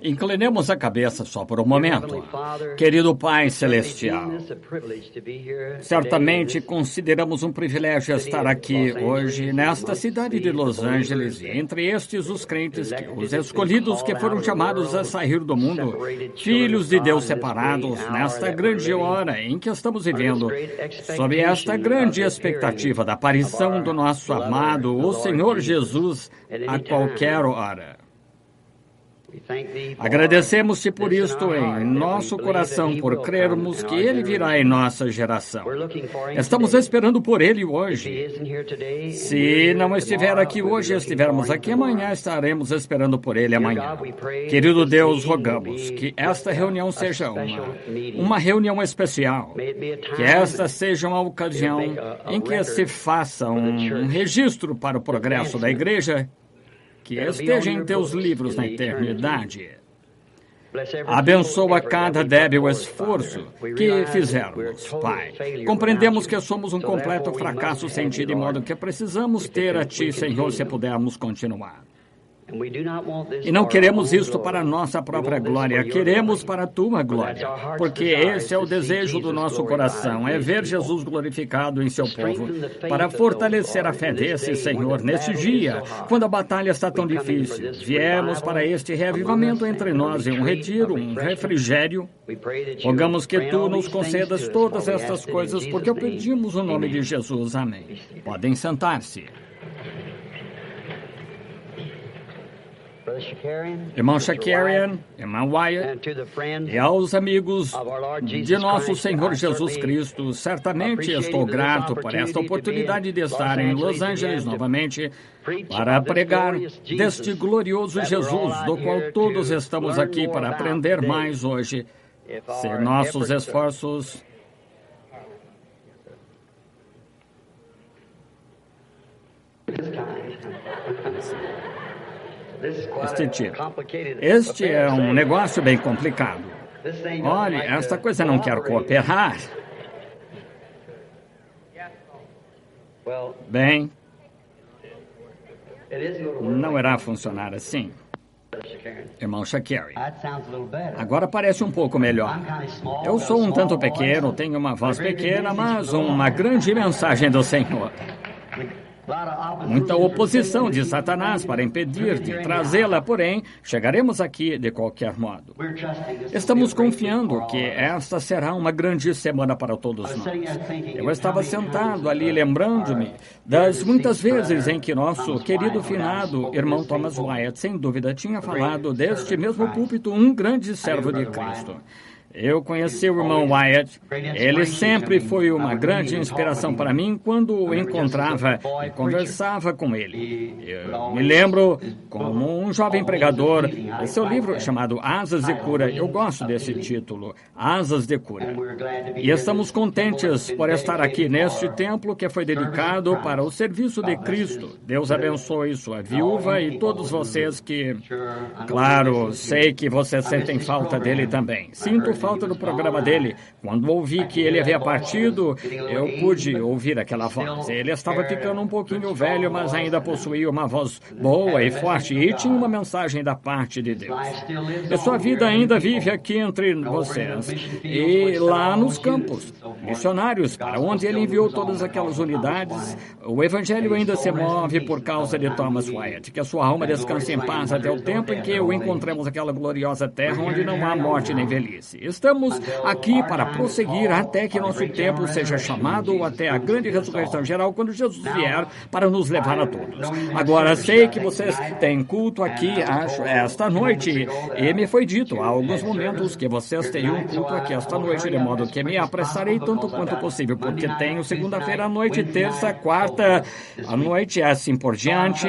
Inclinemos a cabeça só por um momento. Querido Pai Celestial, certamente consideramos um privilégio estar aqui hoje, nesta cidade de Los Angeles, e entre estes os crentes, os escolhidos que foram chamados a sair do mundo, filhos de Deus separados, nesta grande hora em que estamos vivendo, sob esta grande expectativa da aparição do nosso amado, o Senhor Jesus, a qualquer hora. Agradecemos-te por isto em nosso coração, por crermos que Ele virá em nossa geração. Estamos esperando por Ele hoje. Se não estiver aqui hoje, estivermos aqui amanhã, estaremos esperando por Ele amanhã. Querido Deus, rogamos que esta reunião seja uma reunião especial, que esta seja uma ocasião em que se faça um registro para o progresso da igreja, que esteja em teus livros na eternidade. Abençoa cada débil esforço que fizermos, Pai. Compreendemos que somos um completo fracasso sem Ti, de modo que precisamos ter a Ti, Senhor, se pudermos continuar. E não queremos isto para a nossa própria glória, queremos para a Tua glória, porque esse é o desejo do nosso coração, é ver Jesus glorificado em Seu povo, para fortalecer a fé desse, Senhor, neste dia, quando a batalha está tão difícil. Viemos para este reavivamento entre nós, em um retiro, um refrigério. Rogamos que Tu nos concedas todas estas coisas, porque pedimos o nome de Jesus. Amém. Podem sentar-se. Irmão Shakarian, irmão Wyatt, e aos amigos de nosso Senhor Jesus Cristo, certamente estou grato por esta oportunidade de estar em Los Angeles novamente para pregar deste glorioso Jesus, do qual todos estamos aqui para aprender mais hoje. Se nossos esforços Este é um negócio bem complicado. Olhe, esta coisa não quer cooperar. Bem, não irá funcionar assim. Irmão Shakari, agora parece um pouco melhor. Eu sou um tanto pequeno, tenho uma voz pequena, mas uma grande mensagem do Senhor. Muita oposição de Satanás para impedir de trazê-la, porém, chegaremos aqui de qualquer modo. Estamos confiando que esta será uma grande semana para todos nós. Eu estava sentado ali lembrando-me das muitas vezes em que nosso querido finado irmão Thomas Wyatt, sem dúvida, tinha falado deste mesmo púlpito, um grande servo de Cristo. Eu conheci o irmão Wyatt. Ele sempre foi uma grande inspiração para mim quando o encontrava e conversava com ele. Eu me lembro como um jovem pregador, esse seu livro chamado Asas de Cura. Eu gosto desse título, Asas de Cura. E estamos contentes por estar aqui neste templo que foi dedicado para o serviço de Cristo. Deus abençoe sua viúva e todos vocês que, claro, sei que vocês sentem falta dele também. Sinto falta do programa dele. Quando ouvi que ele havia partido, eu pude ouvir aquela voz. Ele estava ficando um pouquinho velho, mas ainda possuía uma voz boa e forte e tinha uma mensagem da parte de Deus. E sua vida ainda vive aqui entre vocês e lá nos campos missionários, para onde ele enviou todas aquelas unidades. O evangelho ainda se move por causa de Thomas Wyatt. Que a sua alma descanse em paz até o tempo em que o encontremos aquela gloriosa terra onde não há morte nem velhice. Estamos aqui para prosseguir até que nosso tempo seja chamado, até a grande ressurreição geral, quando Jesus vier para nos levar a todos. Agora, sei que vocês têm culto aqui, acho, esta noite, e me foi dito há alguns momentos que vocês teriam culto aqui esta noite, de modo que me apressarei tanto quanto possível, porque tenho segunda-feira à noite, terça, quarta à noite, assim por diante,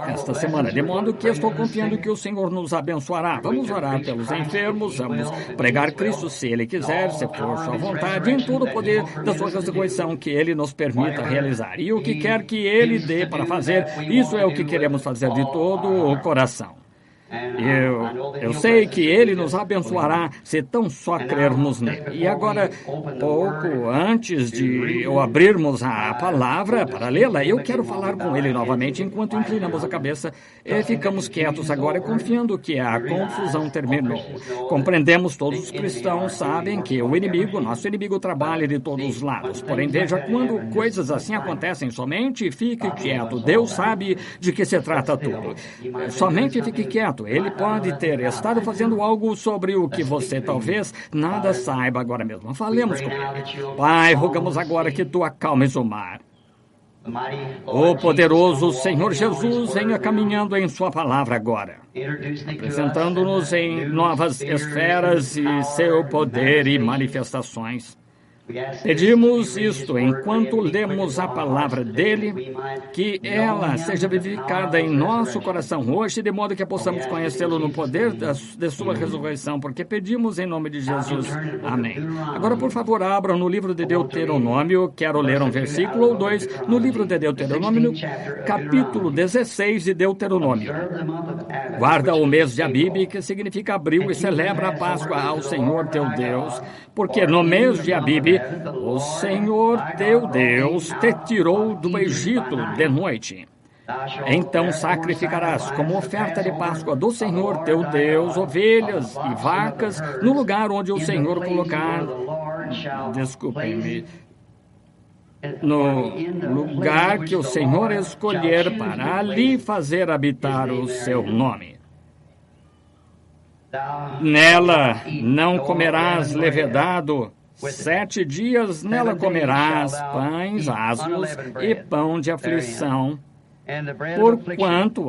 esta semana, de modo que estou confiando que o Senhor nos abençoará. Vamos orar pelos enfermos, vamos pregar Cristo, se Ele quiser, se for sua vontade, em todo o poder da sua ressurreição que Ele nos permita realizar. E o que quer que Ele dê para fazer, isso é o que queremos fazer de todo o coração. Eu sei que Ele nos abençoará se tão só crermos nele. E agora, pouco antes de eu abrirmos a palavra para lê-la, eu quero falar com Ele novamente enquanto inclinamos a cabeça e ficamos quietos agora, confiando que a confusão terminou. Compreendemos, todos os cristãos sabem que o inimigo, nosso inimigo, trabalha de todos os lados. Porém, veja, quando coisas assim acontecem, somente fique quieto. Deus sabe de que se trata tudo. Somente fique quieto. Ele pode ter estado fazendo algo sobre o que você talvez nada saiba agora mesmo. Falemos com Ele. Pai, rogamos agora que Tu acalmes o mar. O poderoso Senhor Jesus venha caminhando em Sua palavra agora, apresentando-nos em novas esferas e seu poder e manifestações. Pedimos isto enquanto lemos a palavra dele, que ela seja vivificada em nosso coração hoje, de modo que possamos conhecê-lo no poder de sua ressurreição, porque pedimos em nome de Jesus. Amém. Agora, por favor, abram no livro de Deuteronômio, quero ler um versículo ou dois, no livro de Deuteronômio, capítulo 16 de Deuteronômio. Guarda o mês de Abibe, que significa abril, e celebra a Páscoa ao Senhor teu Deus, porque no mês de Abibe o Senhor teu Deus te tirou do Egito de noite. Então sacrificarás como oferta de Páscoa do Senhor teu Deus ovelhas e vacas no lugar onde o Senhor colocar. Desculpem-me. No lugar que o Senhor escolher para ali fazer habitar o seu nome. Nela não comerás levedado. 7 dias nela comerás pães asmos e pão de aflição, porquanto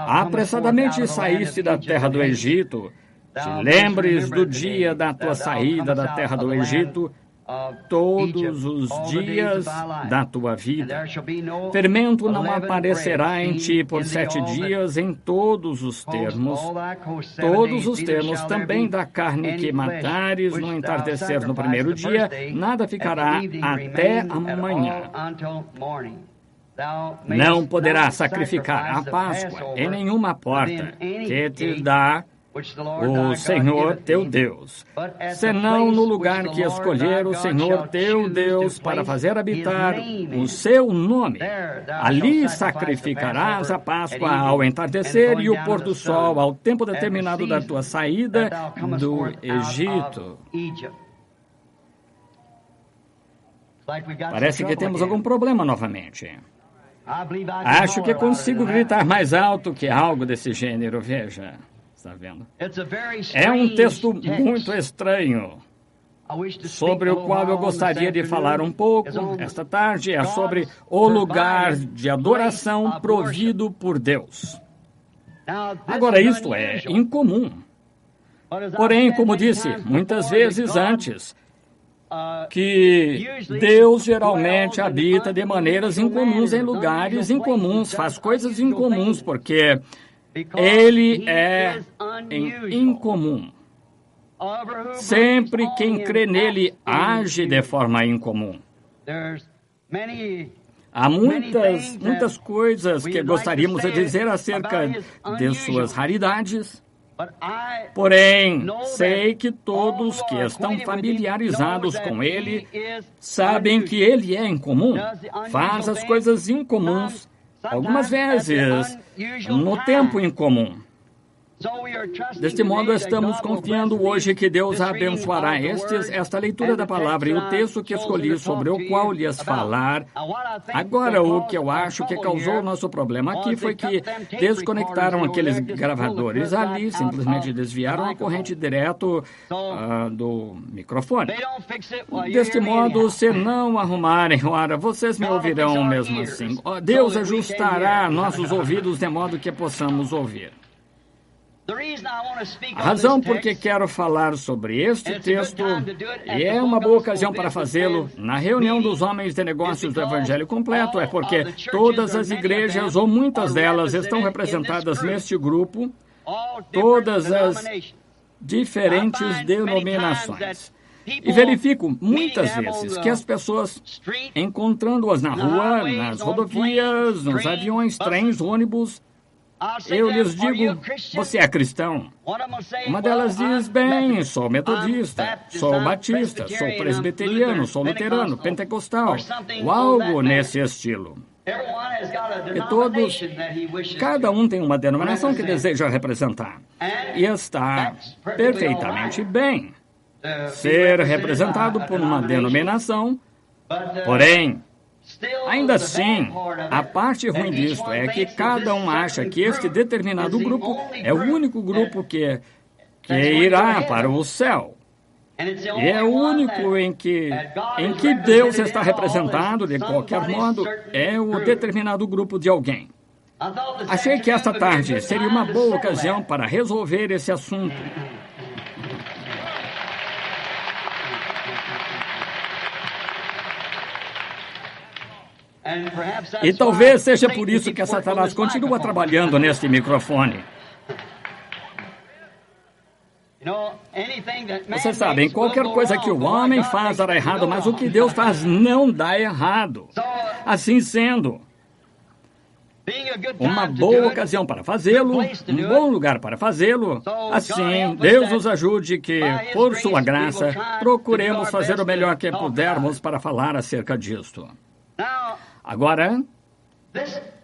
apressadamente saíste da terra do Egito. Te lembres do dia da tua saída da terra do Egito, todos os dias da tua vida. Fermento não aparecerá em ti por 7 dias em todos os termos também da carne que matares no entardecer no primeiro dia, nada ficará até amanhã. Não poderás sacrificar a Páscoa em nenhuma porta que te dá o Senhor teu Deus, senão no lugar que escolher o Senhor teu Deus para fazer habitar o seu nome. Ali sacrificarás a Páscoa ao entardecer e o pôr do sol ao tempo determinado da tua saída do Egito. Parece que temos algum problema novamente. Acho que consigo gritar mais alto que algo desse gênero, veja. Está vendo? É um texto muito estranho, sobre o qual eu gostaria de falar um pouco esta tarde. É sobre o lugar de adoração provido por Deus. Agora, isto é incomum. Porém, como disse muitas vezes antes, que Deus geralmente habita de maneiras incomuns em lugares incomuns, faz coisas incomuns, porque Ele é incomum. Sempre quem crê nele age de forma incomum. Há muitas coisas que gostaríamos de dizer acerca de suas raridades. Porém, sei que todos que estão familiarizados com ele sabem que ele é incomum, faz as coisas incomuns, algumas vezes no tempo incomum. Deste modo, estamos confiando hoje que Deus abençoará esta leitura da palavra e o texto que escolhi sobre o qual lhes falar. Agora, o que eu acho que causou o nosso problema aqui foi que desconectaram aqueles gravadores ali, simplesmente desviaram a corrente direto do microfone. Deste modo, se não arrumarem, ora, vocês me ouvirão mesmo assim. Deus ajustará nossos ouvidos de modo que possamos ouvir. A razão por que quero falar sobre este texto, e é uma boa ocasião para fazê-lo, na reunião dos homens de negócios do Evangelho Completo, é porque todas as igrejas, ou muitas delas, estão representadas neste grupo, todas as diferentes denominações. E verifico muitas vezes que as pessoas, encontrando-as na rua, nas rodovias, nos aviões, trens, ônibus, Eu lhes digo, você é cristão? Uma delas diz, bem, sou metodista, sou batista, sou presbiteriano, sou luterano, pentecostal, ou algo nesse estilo. E todos, cada um tem uma denominação que deseja representar. E está perfeitamente bem ser representado por uma denominação, porém, ainda assim, a parte ruim disto é que cada um acha que este determinado grupo é o único grupo que irá para o céu. E é o único em que Deus está representado, de qualquer modo, é o determinado grupo de alguém. Achei que esta tarde seria uma boa ocasião para resolver esse assunto. E talvez seja por isso que Satanás continua trabalhando neste microfone. Vocês sabem, qualquer coisa que o homem faz dará errado, mas o que Deus faz não dá errado. Assim sendo, uma boa ocasião para fazê-lo, um bom lugar para fazê-lo. Assim, Deus nos ajude que, por sua graça, procuremos fazer o melhor que pudermos para falar acerca disto. Agora,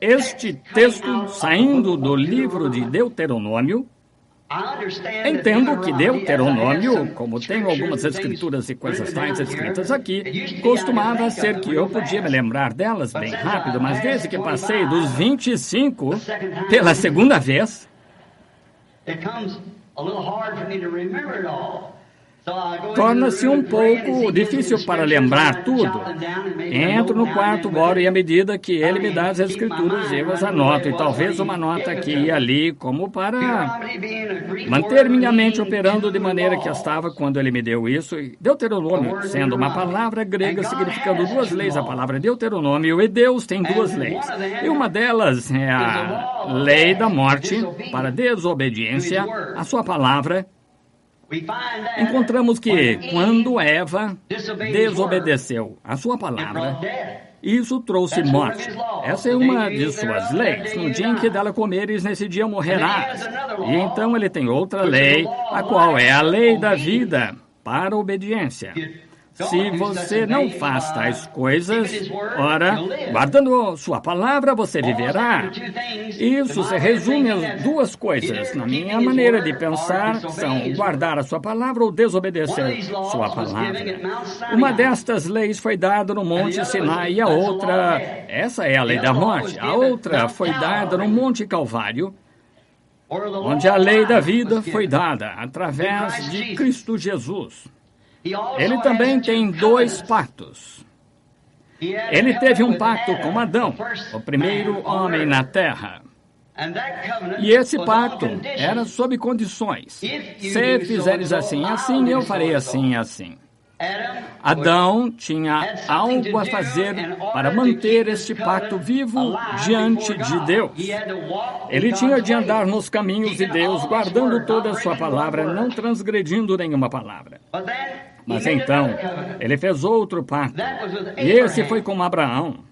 este texto, saindo do livro de Deuteronômio, entendo que Deuteronômio, como tenho algumas escrituras e coisas tais escritas aqui, costumava ser que eu podia me lembrar delas bem rápido, mas desde que passei dos 25 pela segunda vez, torna-se um pouco difícil para lembrar tudo. Entro no quarto, oro e à medida que ele me dá as escrituras, eu as anoto. E talvez uma nota aqui e ali, como para manter minha mente operando de maneira que estava quando ele me deu isso. E Deuteronômio, sendo uma palavra grega significando duas leis, a palavra Deuteronômio, e Deus tem duas leis. E uma delas é a lei da morte para desobediência à sua palavra. Encontramos que quando Eva desobedeceu a sua palavra, isso trouxe morte. Essa é uma de suas leis. No dia em que dela comeres, nesse dia morrerás. E então ele tem outra lei, a qual é a lei da vida para a obediência. Se você não faz tais coisas, ora, guardando sua palavra, você viverá. Isso se resume a duas coisas. Na minha maneira de pensar, são guardar a sua palavra ou desobedecer sua palavra. Uma destas leis foi dada no Monte Sinai e a outra, essa é a lei da morte. A outra foi dada no Monte Calvário, onde a lei da vida foi dada através de Cristo Jesus. Ele também tem dois pactos. Ele teve um pacto com Adão, o primeiro homem na terra. E esse pacto era sob condições. Se fizeres assim, assim, eu farei assim, assim. Adão tinha algo a fazer para manter este pacto vivo diante de Deus. Ele tinha de andar nos caminhos de Deus, guardando toda a sua palavra, não transgredindo nenhuma palavra. Mas então, ele fez outro pacto, e esse foi com Abraão.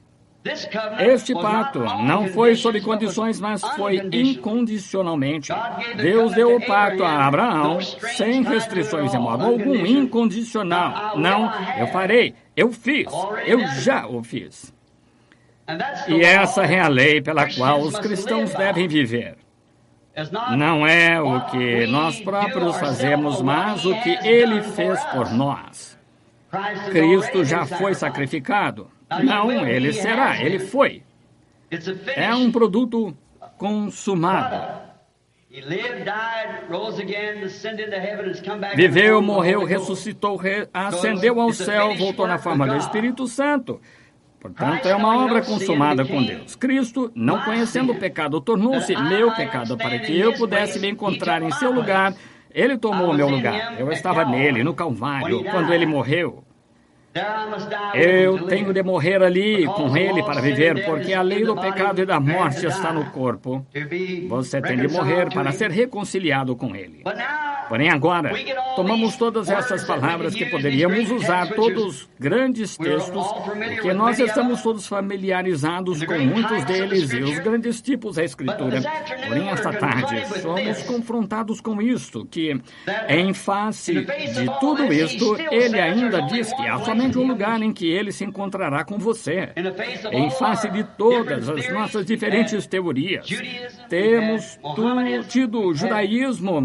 Este pacto não foi sob condições, mas foi incondicionalmente. Deus deu o pacto a Abraão, sem restrições de modo algum, incondicional. Não, eu farei, eu fiz, eu já o fiz. E essa é a lei pela qual os cristãos devem viver. Não é o que nós próprios fazemos, mas o que Ele fez por nós. Cristo já foi sacrificado. Não, Ele será, Ele foi. É um produto consumado. Viveu, morreu, ressuscitou, ascendeu ao céu, voltou na forma do Espírito Santo. Portanto, é uma obra consumada com Deus. Cristo, não conhecendo o pecado, tornou-se meu pecado para que eu pudesse me encontrar em seu lugar. Ele tomou o meu lugar. Eu estava nele, no Calvário, quando ele morreu. Eu tenho de morrer ali com ele para viver, porque a lei do pecado e da morte está no corpo. Você tem de morrer para ser reconciliado com ele. Porém, agora, tomamos todas essas palavras que poderíamos usar, todos grandes textos, porque nós estamos todos familiarizados com muitos deles e os grandes tipos da Escritura. Porém, esta tarde, somos confrontados com isto, que, em face de tudo isto, ele ainda diz que há somente um lugar em que ele se encontrará com você. Em face de todas as nossas diferentes teorias, temos tido judaísmo,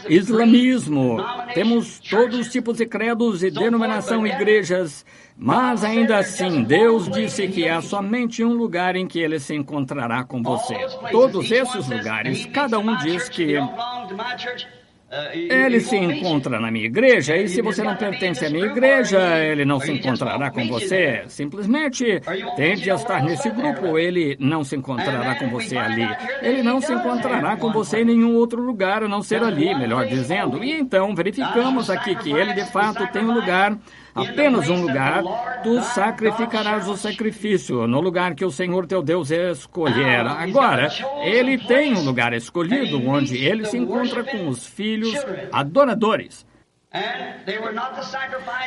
islamismo, temos todos os tipos de credos e denominação, igrejas, mas ainda assim, Deus disse que há somente um lugar em que ele se encontrará com você. Todos esses lugares, cada um diz que ele se encontra na minha igreja, e se você não pertence à minha igreja, ele não se encontrará com você. Simplesmente tente estar nesse grupo, ele não se encontrará com você ali. Ele não se encontrará com você em nenhum outro lugar, a não ser ali, melhor dizendo. E então, verificamos aqui que ele, de fato, tem um lugar, apenas um lugar. Tu sacrificarás o sacrifício no lugar que o Senhor teu Deus escolher. Agora, ele tem um lugar escolhido onde ele se encontra com os filhos adoradores.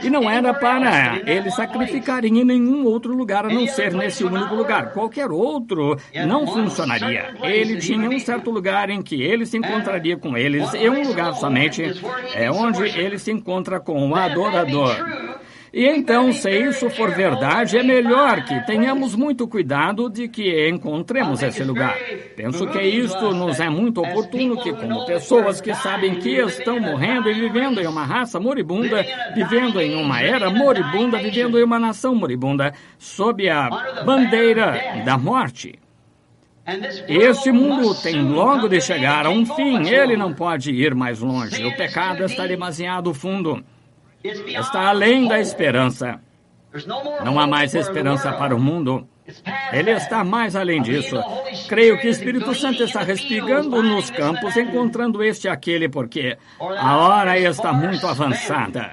E não era para eles sacrificarem em nenhum outro lugar, a não ser nesse único lugar. Qualquer outro não funcionaria. Ele tinha um certo lugar em que ele se encontraria com eles, e um lugar somente é onde ele se encontra com o adorador. E então, se isso for verdade, é melhor que tenhamos muito cuidado de que encontremos esse lugar. Penso que isto nos é muito oportuno, que como pessoas que sabem que estão morrendo e vivendo em uma raça moribunda, vivendo em uma era moribunda, vivendo em uma nação moribunda, sob a bandeira da morte. Este mundo tem logo de chegar a um fim, ele não pode ir mais longe. O pecado está demasiado fundo. Está além da esperança. Não há mais esperança para o mundo. Ele está mais além disso. Creio que o Espírito Santo está respingando nos campos, encontrando este e aquele, porque a hora está muito avançada.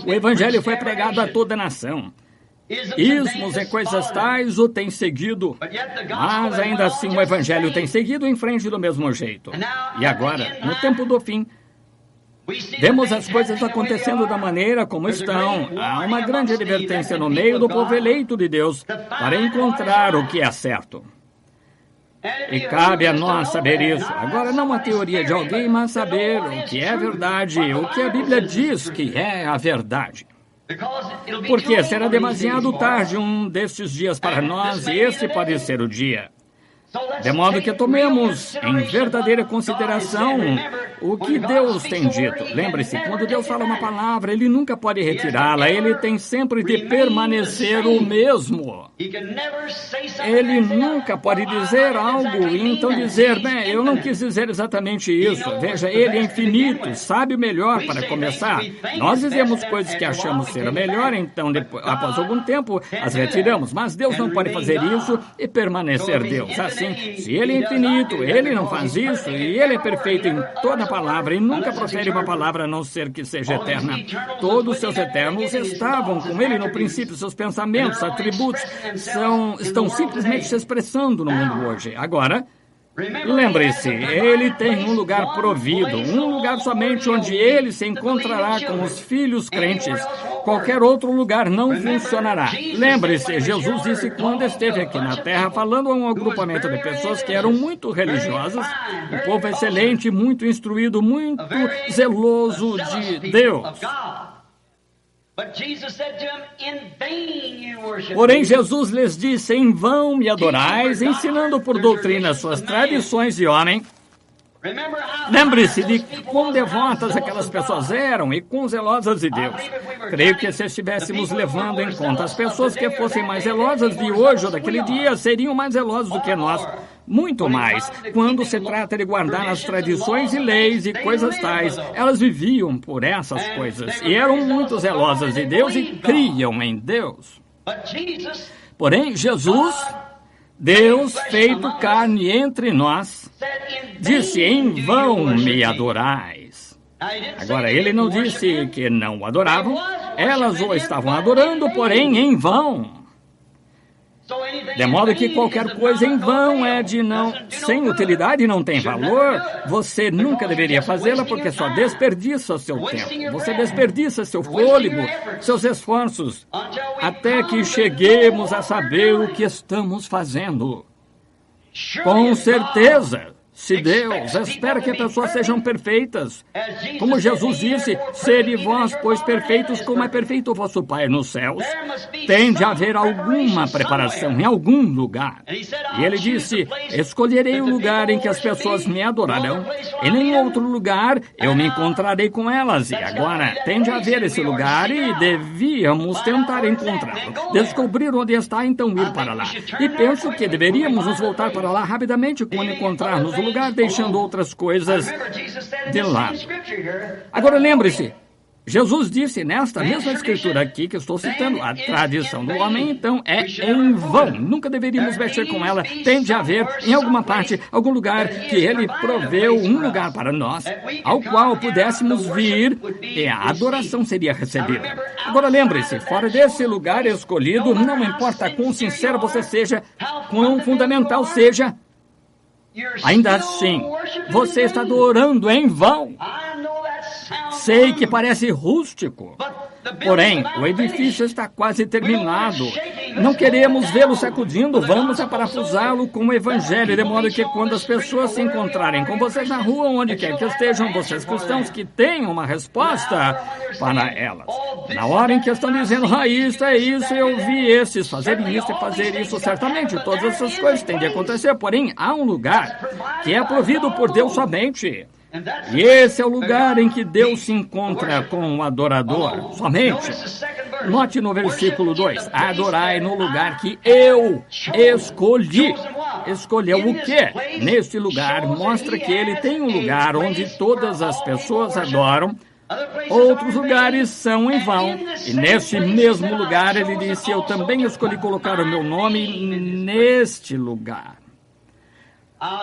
O Evangelho foi pregado a toda a nação. Ismos e coisas tais o têm seguido, mas ainda assim o Evangelho tem seguido em frente do mesmo jeito. E agora, no tempo do fim, vemos as coisas acontecendo da maneira como estão. Há uma grande advertência no meio do povo eleito de Deus para encontrar o que é certo. E cabe a nós saber isso. Agora, não a teoria de alguém, mas saber o que é verdade, o que a Bíblia diz que é a verdade. Porque será demasiado tarde um destes dias para nós, e esse pode ser o dia. De modo que tomemos em verdadeira consideração o que Deus tem dito. Lembre-se, quando Deus fala uma palavra, Ele nunca pode retirá-la. Ele tem sempre de permanecer o mesmo. Ele nunca pode dizer algo e então dizer, bem, eu não quis dizer exatamente isso. Veja, Ele é infinito, sabe o melhor para começar. Nós dizemos coisas que achamos ser o melhor, então, depois, após algum tempo, as retiramos. Mas Deus não pode fazer isso e permanecer Deus. Assim, se Ele é infinito, Ele não faz isso, e Ele é perfeito em toda palavra, e nunca profere uma palavra a não ser que seja eterna. Todos os seus eternos estavam com Ele no princípio, seus pensamentos, atributos, estão simplesmente se expressando no mundo hoje. Agora, lembre-se, Ele tem um lugar provido, um lugar somente onde Ele se encontrará com os filhos crentes. Qualquer outro lugar não funcionará. Lembre-se, Jesus disse quando esteve aqui na terra, falando a um agrupamento de pessoas que eram muito religiosas, um povo excelente, muito instruído, muito zeloso de Deus. Porém, Jesus lhes disse, em vão me adorais, ensinando por doutrina suas tradições de homem. Lembre-se de quão devotas aquelas pessoas eram e quão zelosas de Deus. Creio que se estivéssemos levando em conta as pessoas que fossem mais zelosas de hoje ou daquele dia, seriam mais zelosas do que nós. Muito mais. Quando se trata de guardar as tradições e leis e coisas tais, elas viviam por essas coisas e eram muito zelosas de Deus e criam em Deus. Porém, Jesus, Deus feito carne entre nós, disse, em vão me adorais. Agora, ele não disse que não o adoravam, elas o estavam adorando, porém em vão. De modo que qualquer coisa em vão sem utilidade não tem valor. Você nunca deveria fazê-la porque só desperdiça seu tempo. Você desperdiça seu fôlego, seus esforços, até que cheguemos a saber o que estamos fazendo. Com certeza, se Deus espera que as pessoas sejam perfeitas, como Jesus disse, sede vós, pois perfeitos, como é perfeito o vosso Pai nos céus, tem de haver alguma preparação em algum lugar. E ele disse, escolherei o lugar em que as pessoas me adorarão, e em outro lugar eu me encontrarei com elas. E agora tem de haver esse lugar e devíamos tentar encontrá-lo. Descobrir onde está, então ir para lá. E penso que deveríamos nos voltar para lá rapidamente quando encontrarmos o lugar, deixando outras coisas de lado. Agora lembre-se, Jesus disse nesta mesma escritura aqui que estou citando, a tradição do homem, então, é em vão. Nunca deveríamos mexer com ela. Tem de haver, em alguma parte, algum lugar que ele proveu um lugar para nós, ao qual pudéssemos vir e a adoração seria recebida. Agora lembre-se, fora desse lugar escolhido, não importa quão sincero você seja, quão fundamental seja, ainda assim, você está adorando em vão. Sei que parece rústico, porém, o edifício está quase terminado. Não queremos vê-lo sacudindo, vamos parafusá-lo com o evangelho, de modo que quando as pessoas se encontrarem com vocês na rua, onde quer que estejam, vocês cristãos que tenham uma resposta para elas. Na hora em que estão dizendo, isso é isso, eu vi esses fazerem isso e fazer isso, certamente todas essas coisas têm de acontecer, porém, há um lugar que é provido por Deus somente. E esse é o lugar em que Deus se encontra com o adorador, somente. Note no versículo 2, adorai no lugar que eu escolhi. Escolheu o quê? Neste lugar, mostra que ele tem um lugar onde todas as pessoas adoram, outros lugares são em vão. E neste mesmo lugar, ele disse, eu também escolhi colocar o meu nome neste lugar.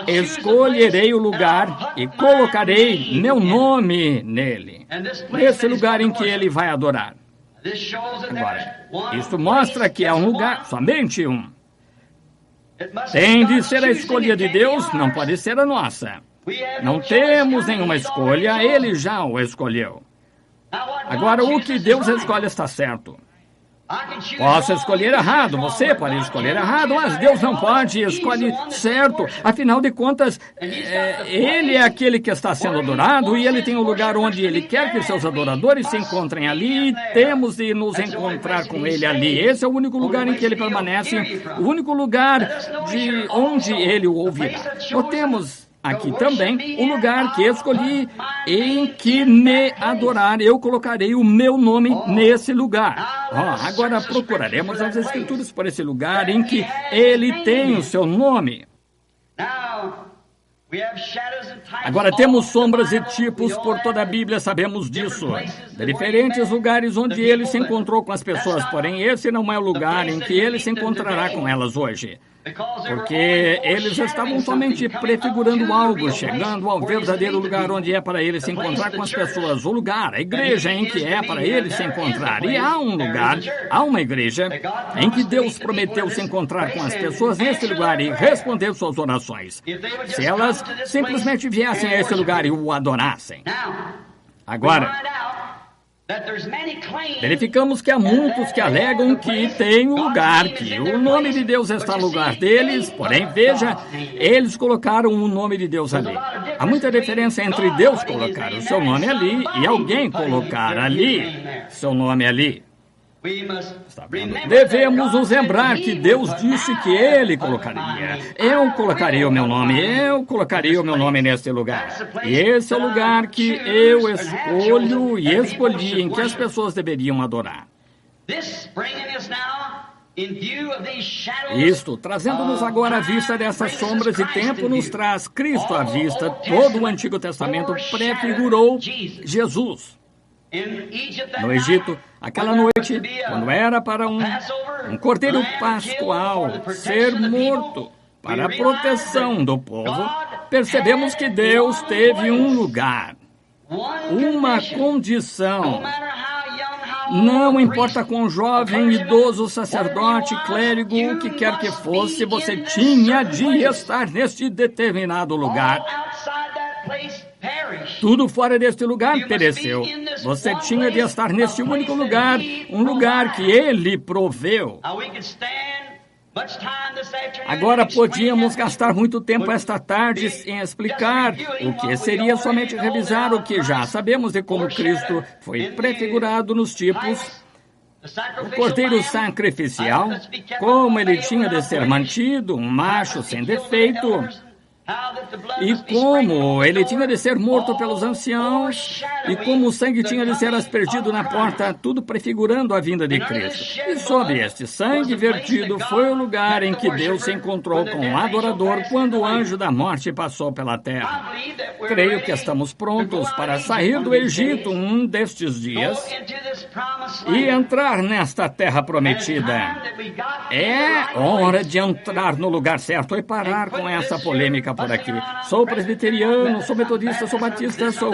Escolherei o lugar e colocarei meu nome nele, nesse lugar em que ele vai adorar. Agora, isso mostra que é um lugar, somente um. Tem de ser a escolha de Deus, não pode ser a nossa. Não temos nenhuma escolha, ele já o escolheu. Agora, o que Deus escolhe está certo. Posso escolher errado, você pode escolher errado, mas Deus não pode, escolhe certo. Afinal de contas, ele é aquele que está sendo adorado e ele tem um lugar onde ele quer que seus adoradores se encontrem ali e temos de nos encontrar com ele ali. Esse é o único lugar em que ele permanece, o único lugar de onde ele o ouvirá. Notemos aqui também o lugar que escolhi em que me adorar. Eu colocarei o meu nome nesse lugar. Agora procuraremos as escrituras por esse lugar em que ele tem o seu nome. Agora temos sombras e tipos por toda a Bíblia, sabemos disso. De diferentes lugares onde ele se encontrou com as pessoas, porém esse não é o lugar em que ele se encontrará com elas hoje. Porque eles estavam somente prefigurando algo, chegando ao verdadeiro lugar onde é para ele se encontrar com as pessoas. O lugar, a igreja em que é para ele se encontrar. E há um lugar, há uma igreja em que Deus prometeu se encontrar com as pessoas nesse lugar e responder suas orações. Se elas simplesmente viessem a esse lugar e o adorassem. Agora, verificamos que há muitos que alegam que tem um lugar, que o nome de Deus está no lugar deles, porém, veja, eles colocaram o nome de Deus ali. Há muita diferença entre Deus colocar o seu nome ali e alguém colocar ali seu nome ali. Devemos nos lembrar que Deus disse que Ele colocaria. Eu colocaria o meu nome nesse lugar. E esse é o lugar que eu escolho e escolhi em que as pessoas deveriam adorar. Isto, trazendo-nos agora à vista dessas sombras e tempo, nos traz Cristo à vista. Todo o Antigo Testamento prefigurou Jesus. No Egito, aquela noite, quando era para um cordeiro pascual ser morto para a proteção do povo, percebemos que Deus teve um lugar, uma condição. Não importa quão jovem, idoso, sacerdote, clérigo, o que quer que fosse, você tinha de estar neste determinado lugar. Tudo fora deste lugar pereceu. Você tinha de estar neste único lugar, um lugar que Ele proveu. Agora podíamos gastar muito tempo esta tarde em explicar o que seria somente revisar o que já sabemos de como Cristo foi prefigurado nos tipos. O cordeiro sacrificial, como ele tinha de ser mantido, um macho sem defeito, e como ele tinha de ser morto pelos anciãos, e como o sangue tinha de ser aspergido na porta, tudo prefigurando a vinda de Cristo. E sob este sangue vertido foi o lugar em que Deus se encontrou com o adorador quando o anjo da morte passou pela terra. Creio que estamos prontos para sair do Egito um destes dias e entrar nesta terra prometida. É hora de entrar no lugar certo e parar com essa polêmica por aqui. Sou presbiteriano, sou metodista, sou batista, sou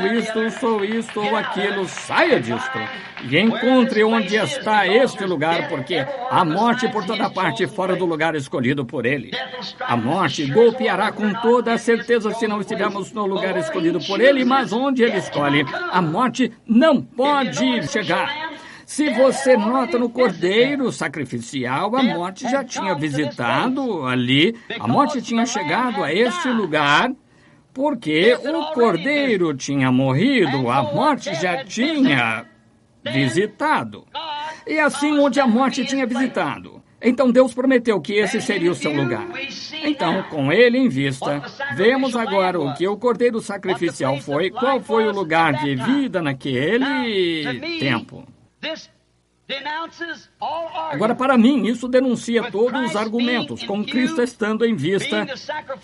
isto ou aquilo. Saia disto e encontre onde está este lugar, porque a morte por toda parte fora do lugar escolhido por Ele. A morte golpeará com toda a certeza se não estivermos no lugar escolhido por Ele, mas onde Ele escolhe, a morte não pode chegar. Se você nota no cordeiro sacrificial, a morte já tinha visitado ali, a morte tinha chegado a este lugar, porque o cordeiro tinha morrido, a morte já tinha visitado. E assim onde a morte tinha visitado. Então Deus prometeu que esse seria o seu lugar. Então, com ele em vista, vemos agora o que o cordeiro sacrificial foi, qual foi o lugar de vida naquele tempo. Agora, para mim, isso denuncia todos os argumentos, com Cristo estando em vista,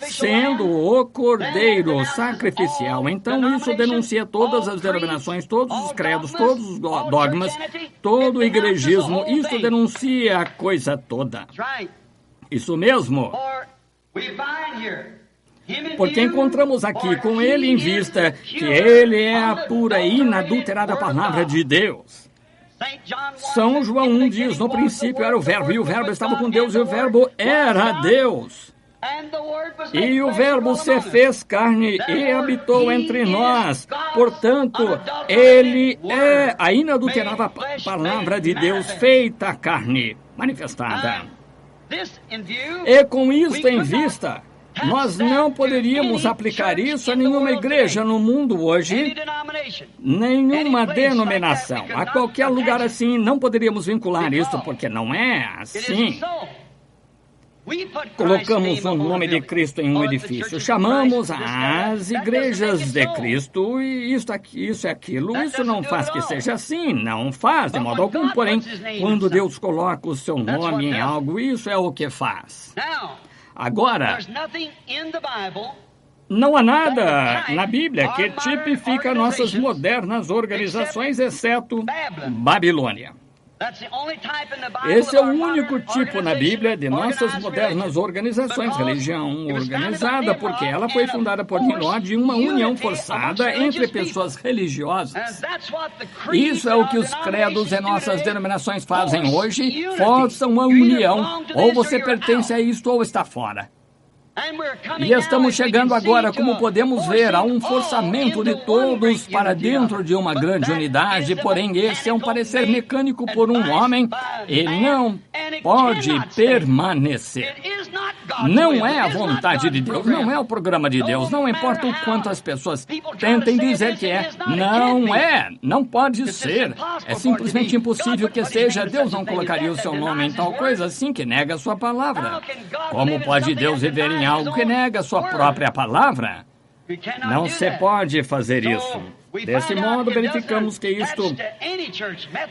sendo o cordeiro sacrificial. Então, isso denuncia todas as denominações, todos os credos, todos os dogmas, todo o igrejismo. Isso denuncia a coisa toda. Isso mesmo. Porque encontramos aqui, com ele em vista, que ele é a pura e inadulterada palavra de Deus. São João 1 diz, no princípio era o Verbo, e o Verbo estava com Deus, e o Verbo era Deus. E o Verbo se fez carne e habitou entre nós. Portanto, ele é a inadulterada palavra de Deus feita carne, manifestada. E com isto em vista, nós não poderíamos aplicar isso a nenhuma igreja no mundo hoje, nenhuma denominação. A qualquer lugar assim, não poderíamos vincular isso, porque não é assim. Colocamos o nome de Cristo em um edifício, chamamos as igrejas de Cristo, e isso é aquilo. Isso não faz que seja assim, não faz de modo algum, porém, quando Deus coloca o seu nome em algo, isso é o que faz. Agora, não há nada na Bíblia que tipifica nossas modernas organizações, exceto Babilônia. Esse é o único tipo na Bíblia de nossas modernas organizações, religião organizada, porque ela foi fundada por Nimrod de uma união forçada entre pessoas religiosas. Isso é o que os credos em nossas denominações fazem hoje, forçam a união, ou você pertence a isto ou está fora. E estamos chegando agora, como podemos ver, a um forçamento de todos para dentro de uma grande unidade, porém esse é um parecer mecânico por um homem e não pode permanecer. Não é a vontade de Deus, não é o programa de Deus, não importa o quanto as pessoas tentem dizer que é, não pode ser. É simplesmente impossível que seja. Deus não colocaria o seu nome em tal coisa assim que nega a sua palavra. Como pode Deus viver em algo que nega a sua própria palavra? Não se pode fazer isso. Desse modo, verificamos que isto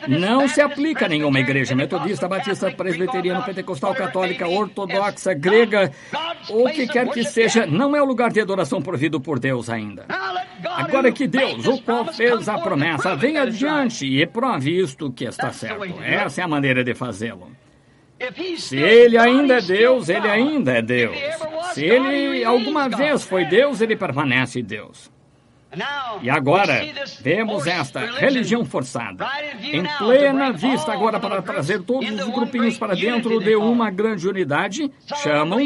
não se aplica a nenhuma igreja metodista, batista, presbiteriana, pentecostal, católica, ortodoxa, grega, ou o que quer que seja, não é o lugar de adoração provido por Deus ainda. Agora que Deus, o qual fez a promessa, venha adiante e prove isto que está certo. Essa é a maneira de fazê-lo. Se ele ainda é Deus, ele ainda é Deus. Se ele alguma vez foi Deus, ele permanece Deus. E agora, vemos esta religião forçada, em plena vista agora para trazer todos os grupinhos para dentro de uma grande unidade, chamam,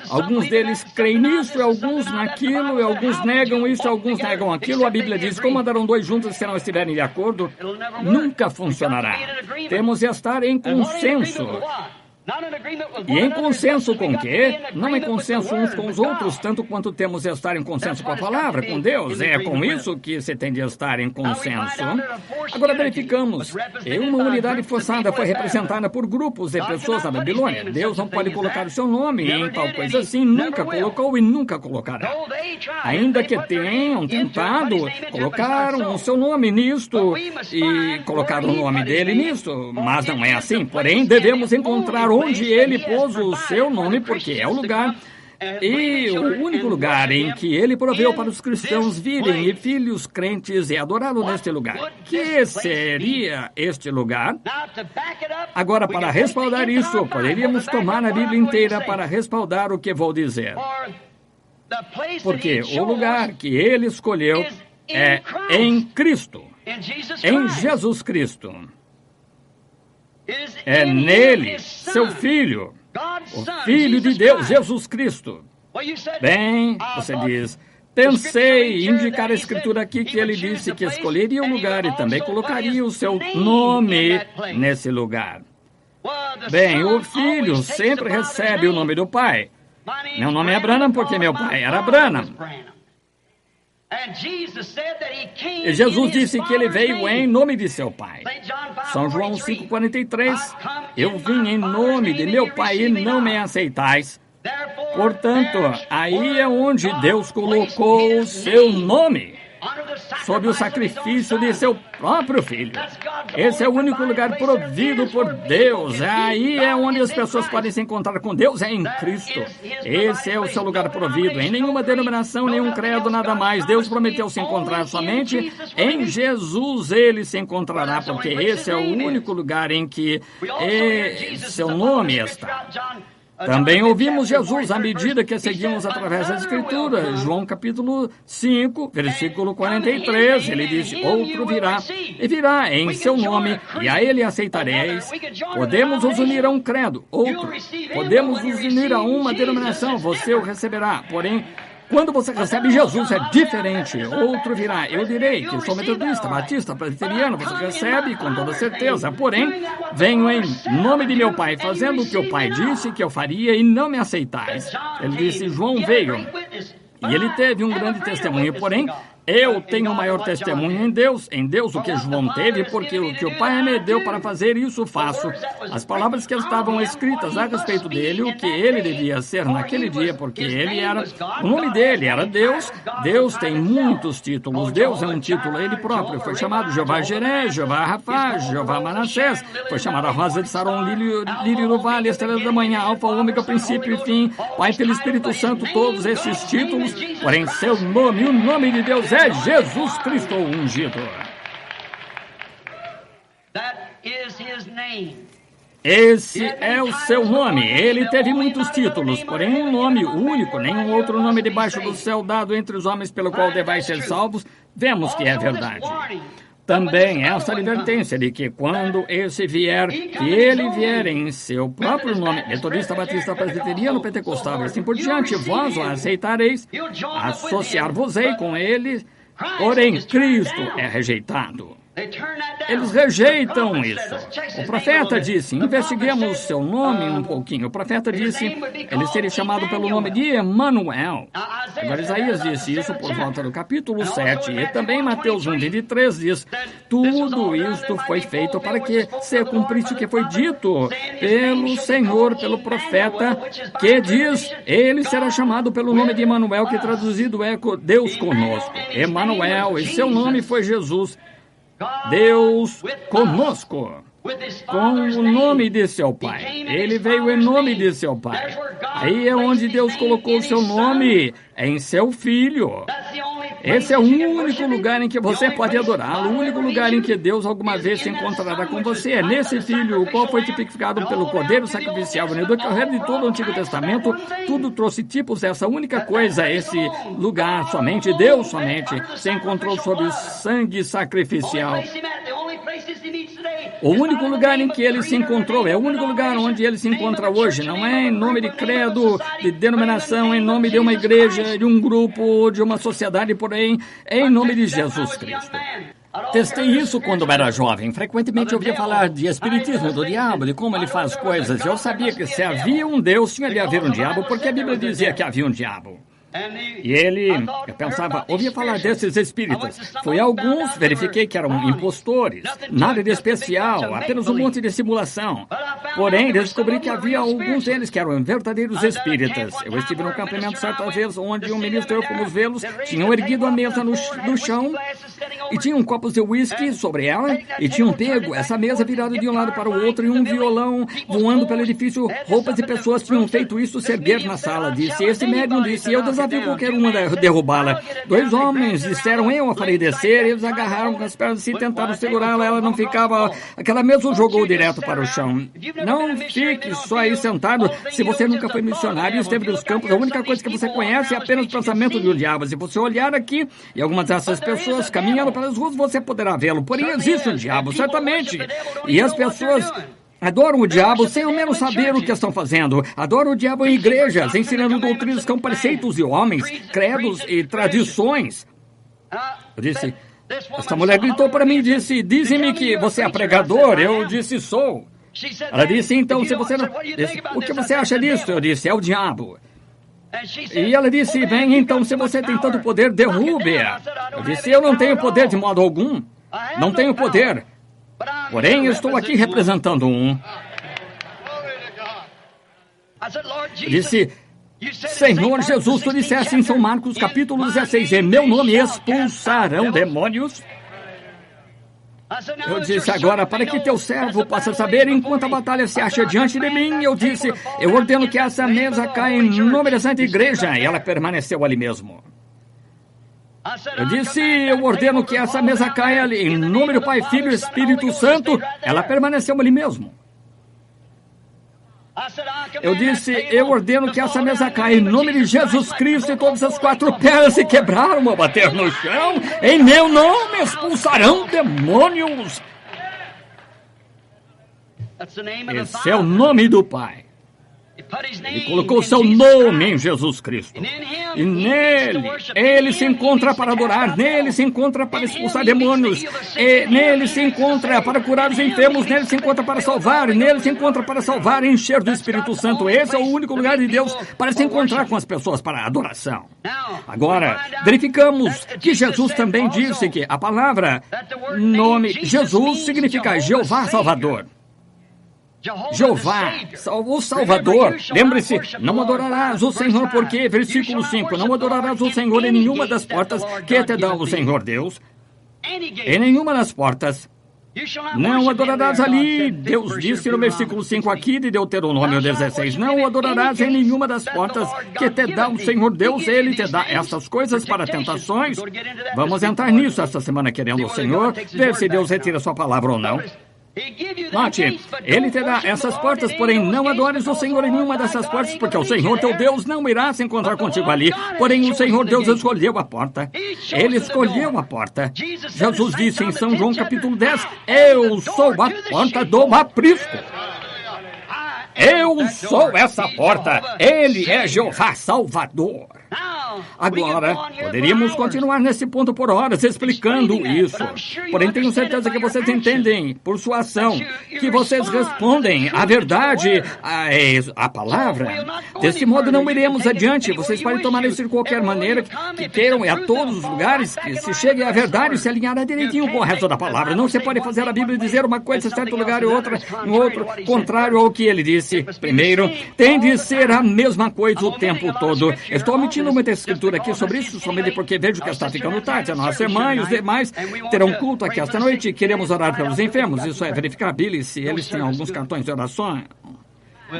alguns deles creem nisso, alguns naquilo, alguns negam isso, alguns negam aquilo. A Bíblia diz, como andarão dois juntos se não estiverem de acordo? Nunca funcionará. Temos de estar em consenso. E em consenso com o quê? Não em consenso uns com os outros, tanto quanto temos de estar em consenso com a palavra, com Deus. É com isso que se tem de estar em consenso. Agora verificamos. Uma unidade forçada foi representada por grupos de pessoas na Babilônia. Deus não pode colocar o seu nome em tal coisa assim. Nunca colocou e nunca colocará. Ainda que tenham tentado, colocaram o seu nome nisto e colocaram o nome dele nisto. Mas não é assim. Porém, devemos encontrar onde ele pôs o seu nome, porque é o lugar e o único lugar em que ele proveu para os cristãos virem e filhos crentes e adorá-lo neste lugar. Que seria este lugar? Agora, para respaldar isso, poderíamos tomar a Bíblia inteira para respaldar o que vou dizer. Porque o lugar que ele escolheu é em Cristo, em Jesus Cristo. É nele, seu Filho, o Filho de Deus, Jesus Cristo. Bem, você diz, pensei em indicar a Escritura aqui que ele disse que escolheria o lugar e também colocaria o seu nome nesse lugar. Bem, o Filho sempre recebe o nome do Pai. Meu nome é Branham porque meu pai era Branham. E Jesus disse que ele veio em nome de seu Pai. São João 5,43. Eu vim em nome de meu Pai e não me aceitais. Portanto, aí é onde Deus colocou o seu nome, sob o sacrifício de seu próprio Filho. Esse é o único lugar provido por Deus. Aí é onde as pessoas podem se encontrar com Deus, é em Cristo. Esse é o seu lugar provido. Em nenhuma denominação, nenhum credo, nada mais. Deus prometeu se encontrar somente em Jesus. Ele se encontrará, porque esse é o único lugar em que seu nome está. Também ouvimos Jesus à medida que seguimos através da Escritura. João capítulo 5, versículo 43, ele disse, outro virá, e virá em seu nome, e a ele aceitareis. Podemos nos unir a um credo, outro. Podemos nos unir a uma denominação, você o receberá. Porém, quando você recebe Jesus, é diferente. Outro virá. Eu direi que sou metodista, batista, presbiteriano. Você recebe com toda certeza. Porém, venho em nome de meu Pai, fazendo o que o Pai disse que eu faria e não me aceitais. Ele disse, João veio. E ele teve um grande testemunho. Porém, eu tenho o maior testemunho em Deus o que João teve, porque o que o Pai me deu para fazer isso faço. As palavras que estavam escritas a respeito dele, o que ele devia ser naquele dia, porque ele era, o nome dele era Deus. Deus tem muitos títulos. Deus é um título, ele próprio. Foi chamado Jeová Jiré, Jeová Rafá, Jeová Manassés. Foi chamado a Rosa de Saron, Lírio do Vale, Estrela da Manhã, Alfa, Ômega, Princípio e Fim. Pai, Filho e Espírito Santo, todos esses títulos, porém seu nome, o nome de Deus é Jesus Cristo ungido. Esse é o seu nome. Ele teve muitos títulos, porém um nome único, nenhum outro nome debaixo do céu dado entre os homens pelo qual devais ser salvos. Vemos que é verdade. Também essa advertência de que quando esse vier, que ele vier em seu próprio nome, metodista, batista, presbiteriano, pentecostal e assim por diante, vós o aceitareis, associar-vos-ei com ele, porém Cristo é rejeitado. Eles rejeitam isso. O profeta disse, investiguemos seu nome um pouquinho. O profeta disse, ele seria chamado pelo nome de Emanuel. Agora Isaías disse isso por volta do capítulo 7. E também Mateus 1:23 diz, tudo isto foi feito para que se cumprisse o que foi dito pelo Senhor, pelo profeta, que diz, ele será chamado pelo nome de Emanuel, que traduzido é Deus conosco. Emanuel, e seu nome foi Jesus. Deus conosco, com o nome de seu Pai. Ele veio em nome de seu Pai. Aí é onde Deus colocou o seu nome, em seu Filho. Esse é o único lugar em que você pode adorá-lo, o único lugar em que Deus alguma vez se encontrará com você. É nesse Filho, o qual foi tipificado pelo Cordeiro Sacrificial. No decorrer de todo o Antigo Testamento, tudo trouxe tipos dessa única coisa, esse lugar. Somente Deus, somente, se encontrou sob o sangue sacrificial. O único lugar em que ele se encontrou, é o único lugar onde ele se encontra hoje. Não é em nome de credo, de denominação, em nome de uma igreja, de um grupo, de uma sociedade, porém, é em nome de Jesus Cristo. Testei isso quando era jovem. Frequentemente ouvia falar de espiritismo, do diabo, de como ele faz coisas. Eu sabia que se havia um Deus, tinha de haver um diabo, porque a Bíblia dizia que havia um diabo. E eu pensava, ouvia falar desses espíritas. Fui a alguns, verifiquei que eram impostores, nada de especial, apenas um monte de simulação. Porém, descobri que havia alguns deles que eram verdadeiros espíritas. Eu estive no acampamento certa vez, onde um ministro e eu fomos vê-los, tinham erguido a mesa no chão, e tinham copos de uísque sobre ela, e tinham pego essa mesa virada de um lado para o outro, e um violão voando pelo edifício. Roupas e pessoas tinham feito isso se erguer na sala, disse. Esse médium disse, eu desafio qualquer uma a derrubá-la. 2 homens disseram, eu a farei descer, eles agarraram com as pernas e tentaram segurá-la, ela não ficava, aquela mesa o jogou direto para o chão. Não fique só aí sentado, se você nunca foi missionário e esteve nos campos, a única coisa que você conhece é apenas o pensamento do diabo. Se você olhar aqui, e algumas dessas pessoas caminhando pelas ruas, você poderá vê-lo, porém existe um diabo, certamente, e as pessoas adoram o diabo sem ao menos saber o que estão fazendo. Adoram o diabo em igrejas, ensinando doutrinas com preceitos de homens, credos e tradições. Eu disse, esta mulher gritou para mim e disse, dizem-me que você é pregador. Eu disse, sou. Ela disse, então, se você não... Disse, o que você acha disso? Eu disse, é o diabo. E ela disse, bem, então, se você tem tanto poder, derrube-a. Eu disse, eu não tenho poder de modo algum. Não tenho poder. Porém, eu estou aqui representando um. Disse, Senhor Jesus, tu disseste em São Marcos, capítulo 16, em meu nome expulsarão demônios. Eu disse, agora, para que teu servo possa saber enquanto a batalha se acha diante de mim, eu disse, eu ordeno que essa mesa caia em nome da Santa Igreja. E ela permaneceu ali mesmo. Eu disse, eu ordeno que essa mesa caia ali, em nome do Pai, Filho e Espírito Santo. Ela permaneceu ali mesmo. Eu disse, eu ordeno que essa mesa caia em nome de Jesus Cristo, e todas as 4 pedras se quebraram ao bater no chão. Em meu nome expulsarão demônios. Esse é o nome do Pai. Ele colocou seu nome em Jesus Cristo. E nele, ele se encontra para adorar, nele se encontra para expulsar demônios, e nele se encontra para curar os enfermos, nele se encontra para salvar, nele se encontra para salvar e encher do Espírito Santo. Esse é o único lugar de Deus para se encontrar com as pessoas para adoração. Agora, verificamos que Jesus também disse que a palavra nome Jesus significa Jeová Salvador. Jeová, o Salvador. Lembre-se, não adorarás o Senhor porque, versículo 5, não adorarás o Senhor em nenhuma das portas que te dá o Senhor Deus. Em nenhuma das portas. Não adorarás ali, Deus disse no versículo 5 aqui de Deuteronômio 16, não adorarás em nenhuma das portas que te dá o Senhor Deus, Ele te dá essas coisas para tentações. Vamos entrar nisso esta semana, querendo o Senhor, ver se Deus retira sua palavra ou não. Note, ele te dá essas portas, porém não adores o Senhor em nenhuma dessas portas, porque o Senhor teu Deus não irá se encontrar contigo ali. Porém o Senhor Deus escolheu a porta. Ele escolheu a porta. Jesus disse em São João capítulo 10, eu sou a porta do aprisco. Eu sou essa porta. Ele é Jeová Salvador. Agora, poderíamos continuar nesse ponto por horas explicando isso. Porém, tenho certeza que vocês entendem, por sua ação, que vocês respondem à verdade, à palavra. Desse modo, não iremos adiante. Vocês podem tomar isso de qualquer maneira que queiram, e a todos os lugares que se chegue à verdade e se alinhará direitinho com o resto da palavra. Não se pode fazer a Bíblia dizer uma coisa em certo lugar e outra em outro, contrário ao que ele disse. Primeiro, tem de ser a mesma coisa o tempo todo. Estou omitindo muita escritura aqui sobre isso, somente porque vejo que está ficando tarde. A nossa irmã e os demais terão culto aqui esta noite e queremos orar pelos enfermos. Isso é verificar, Billy, se eles têm alguns cartões de oração.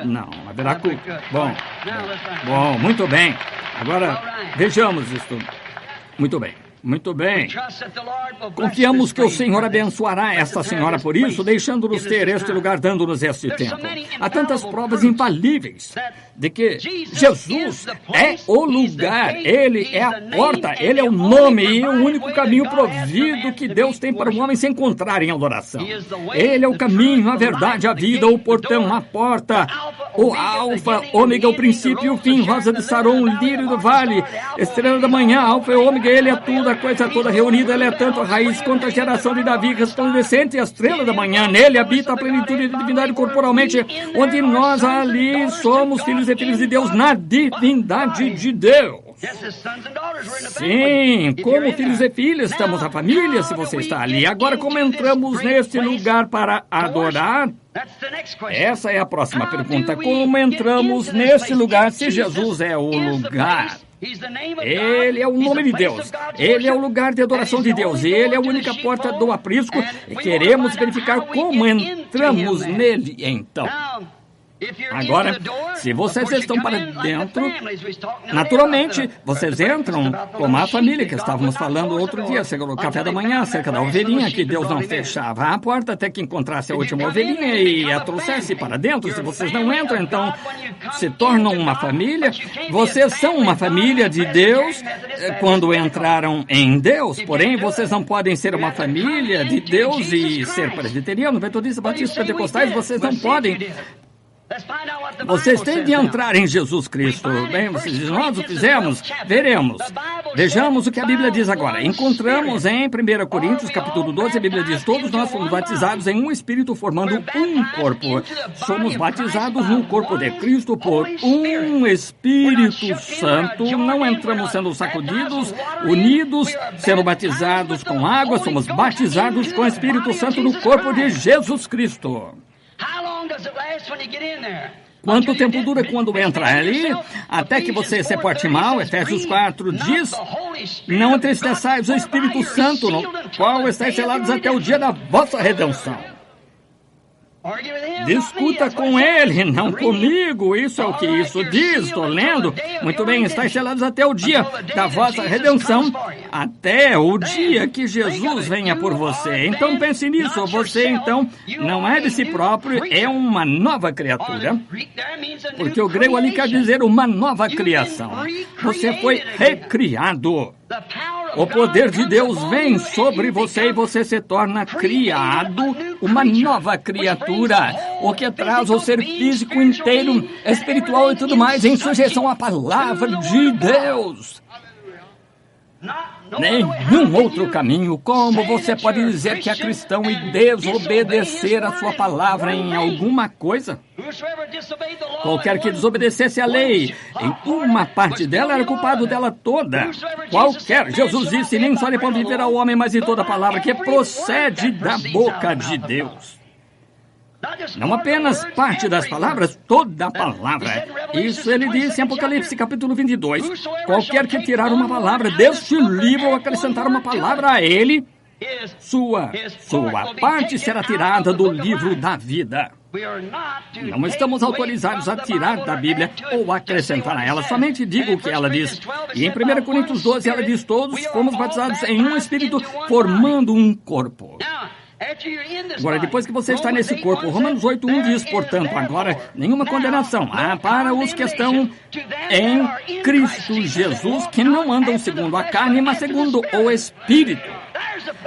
Não, haverá culto. Bom, muito bem. Agora, vejamos isto. Muito bem. Muito bem. Confiamos que o Senhor abençoará esta senhora por isso, deixando-nos ter este lugar, dando-nos este tempo. Há tantas provas infalíveis de que Jesus é o lugar, Ele é a porta, Ele é o nome e o único caminho provido que Deus tem para o homem se encontrar em adoração. Ele é o caminho, a verdade, a vida, o portão, a porta, o alfa, ômega, o princípio e o fim, rosa de Saron, lírio do vale, estrela da manhã, alfa e ômega, Ele é tudo, a coisa toda reunida, Ele é tanto a raiz quanto a geração de Davi, resplandecente e a estrela da manhã. Nele habita a plenitude de divindade corporalmente, onde nós ali somos filhos e filhas de Deus na divindade de Deus. Sim, como filhos e filhas, estamos na família se você está ali. Agora, como entramos neste lugar para adorar? Essa é a próxima pergunta. Como entramos neste lugar se Jesus é o lugar? Ele é o nome de Deus. Ele é o lugar de adoração de Deus. Ele é a única porta do aprisco. E queremos verificar como entramos nele, então. Agora, se vocês estão para dentro, naturalmente, vocês entram como a família que estávamos falando outro dia, no café da manhã, acerca da ovelhinha, que Deus não fechava a porta até que encontrasse a última ovelhinha e a trouxesse para dentro. Se vocês não entram, então se tornam uma família. Vocês são uma família de Deus quando entraram em Deus, porém, vocês não podem ser uma família de Deus e ser presbiteriano, metodista, batista, pentecostais, vocês não podem. Vocês têm de entrar em Jesus Cristo. Bem, vocês dizem, nós o fizemos, veremos. Vejamos o que a Bíblia diz agora. Encontramos em 1 Coríntios, capítulo 12, a Bíblia diz, todos nós fomos batizados em um Espírito, formando um corpo. Somos batizados no corpo de Cristo por um Espírito Santo. Não entramos sendo sacudidos, unidos, sendo batizados com água. Somos batizados com o Espírito Santo no corpo de Jesus Cristo. Quanto tempo dura quando entra ali? Até que você se porte mal. Efésios 4 diz, não entristeçais o Espírito Santo, no qual estáis selados até o dia da vossa redenção. Discuta com ele, não comigo. Isso é o que isso diz, estou lendo. Muito bem, estáis selados até o dia da vossa redenção, até o dia que Jesus venha por você. Então pense nisso, você então não é de si próprio, é uma nova criatura. Porque o grego ali quer dizer uma nova criação. Você foi recriado. O poder de Deus vem sobre você e você se torna criado, uma nova criatura, o que traz o ser físico inteiro, espiritual e tudo mais em sujeição à palavra de Deus. Nenhum outro caminho. Como você pode dizer que é cristão e desobedecer a sua palavra em alguma coisa? Qualquer que desobedecesse a lei em uma parte dela era culpado dela toda. Qualquer, Jesus disse, nem só de pão viverá o homem, mas de toda palavra que procede da boca de Deus. Não apenas parte das palavras, toda a palavra. Isso ele disse em Apocalipse capítulo 22. Qualquer que tirar uma palavra deste livro ou acrescentar uma palavra a ele, sua parte será tirada do livro da vida. Não estamos autorizados a tirar da Bíblia ou acrescentar a ela. Somente diga o que ela diz. E em 1 Coríntios 12 ela diz, todos fomos batizados em um Espírito, formando um corpo. Agora, depois que você está nesse corpo, Romanos 8:1 diz, portanto, agora nenhuma condenação há para os que estão em Cristo Jesus, que não andam segundo a carne, mas segundo o Espírito.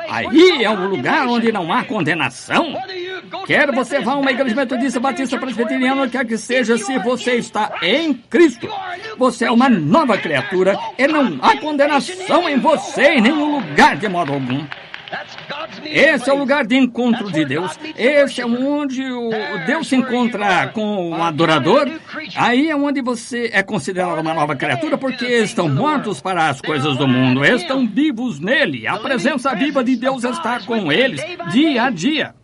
Aí é um lugar onde não há condenação. Quer você vá a uma igreja metodista, batista, presbiteriana, quer que seja, se você está em Cristo, você é uma nova criatura e não há condenação em você em nenhum lugar de modo algum. Esse é o lugar de encontro de Deus. Esse é onde o Deus se encontra com o adorador. Aí é onde você é considerado uma nova criatura, porque estão mortos para as coisas do mundo. Estão vivos nele. A presença viva de Deus está com eles dia a dia.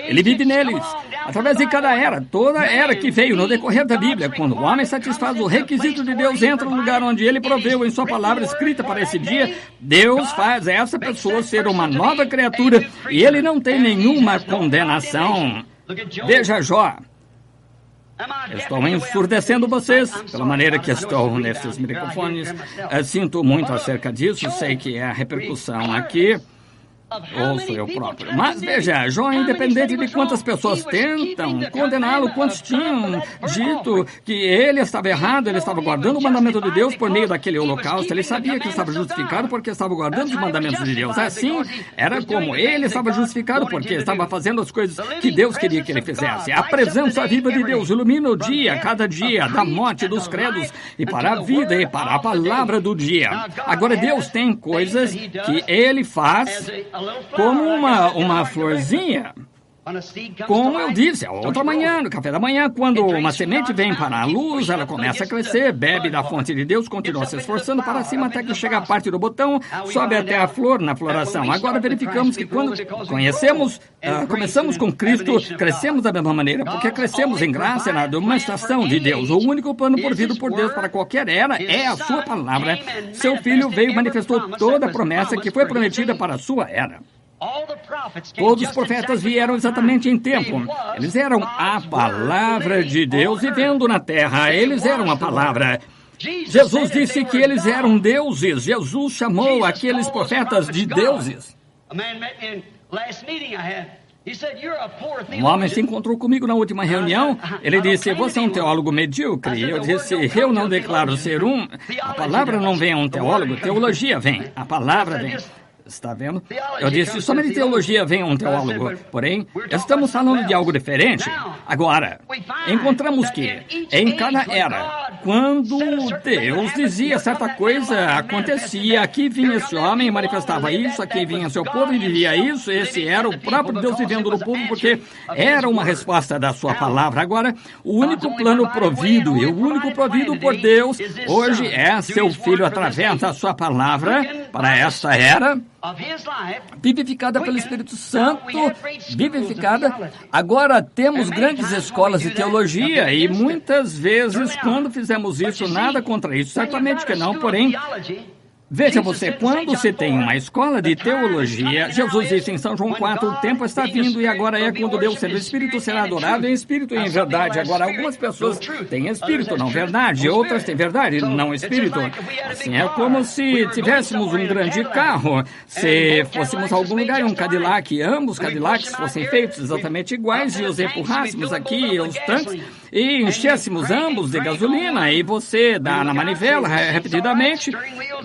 Ele vive neles, através de cada era, toda era que veio no decorrer da Bíblia. Quando o homem satisfaz o requisito de Deus, entra no lugar onde ele proveu em sua palavra escrita para esse dia, Deus faz essa pessoa ser uma nova criatura e ele não tem nenhuma condenação. Veja Jó. Estou ensurdecendo vocês pela maneira que estou nesses microfones. Sinto muito acerca disso, sei que é a repercussão aqui. Ou sou eu próprio. Mas veja, Jó, independente de quantas pessoas tentam condená-lo, quantos tinham dito que ele estava errado, ele estava guardando o mandamento de Deus por meio daquele holocausto, ele sabia que estava justificado porque estava guardando os mandamentos de Deus. Assim, era como ele estava justificado porque estava fazendo as coisas que Deus queria que ele fizesse. A presença viva de Deus ilumina o dia, cada dia, da morte dos credos e para a vida e para a palavra do dia. Agora, Deus tem coisas que ele faz como uma florzinha. Como eu disse, a outra manhã, no café da manhã, quando uma semente vem para a luz, ela começa a crescer, bebe da fonte de Deus, continua se esforçando para cima até que chega a parte do botão, sobe até a flor na floração. Agora verificamos que quando começamos com Cristo, crescemos da mesma maneira, porque crescemos em graça na demonstração de Deus. O único plano provido por Deus para qualquer era é a sua palavra. Seu Filho veio e manifestou toda a promessa que foi prometida para a sua era. Todos os profetas vieram exatamente em tempo. Eles eram a palavra de Deus vivendo na terra. Eles eram a palavra. Jesus disse que eles eram deuses. Jesus chamou aqueles profetas de deuses. Um homem se encontrou comigo na última reunião. Ele disse, você é um teólogo medíocre. Eu disse, eu não declaro ser um. A palavra não vem a um teólogo, teologia vem. A palavra vem. Está vendo? Eu disse, somente teologia vem a um teólogo. Porém, estamos falando de algo diferente. Agora, encontramos que, em cada era, quando Deus dizia certa coisa, acontecia. Aqui vinha esse homem e manifestava isso, aqui vinha seu povo e vivia isso. Esse era o próprio Deus vivendo no povo, porque era uma resposta da sua palavra. Agora, o único plano provido e o único provido por Deus hoje é seu Filho através da sua palavra para esta era, vivificada pelo Espírito Santo, vivificada. Agora temos grandes escolas de teologia e muitas vezes, quando fizemos isso, nada contra isso, certamente que não, porém, veja você, quando se tem uma escola de teologia, Jesus disse em São João 4, o tempo está vindo e agora é quando Deus sendo Espírito será adorado em Espírito e em verdade. Agora, algumas pessoas têm Espírito, não verdade, outras têm verdade, não Espírito. Assim, é como se tivéssemos um grande carro, se fôssemos a algum lugar, um Cadillac, ambos Cadillacs fossem feitos exatamente iguais e os empurrássemos aqui, os tanques, e enchêssemos ambos de gasolina e você dá na manivela repetidamente.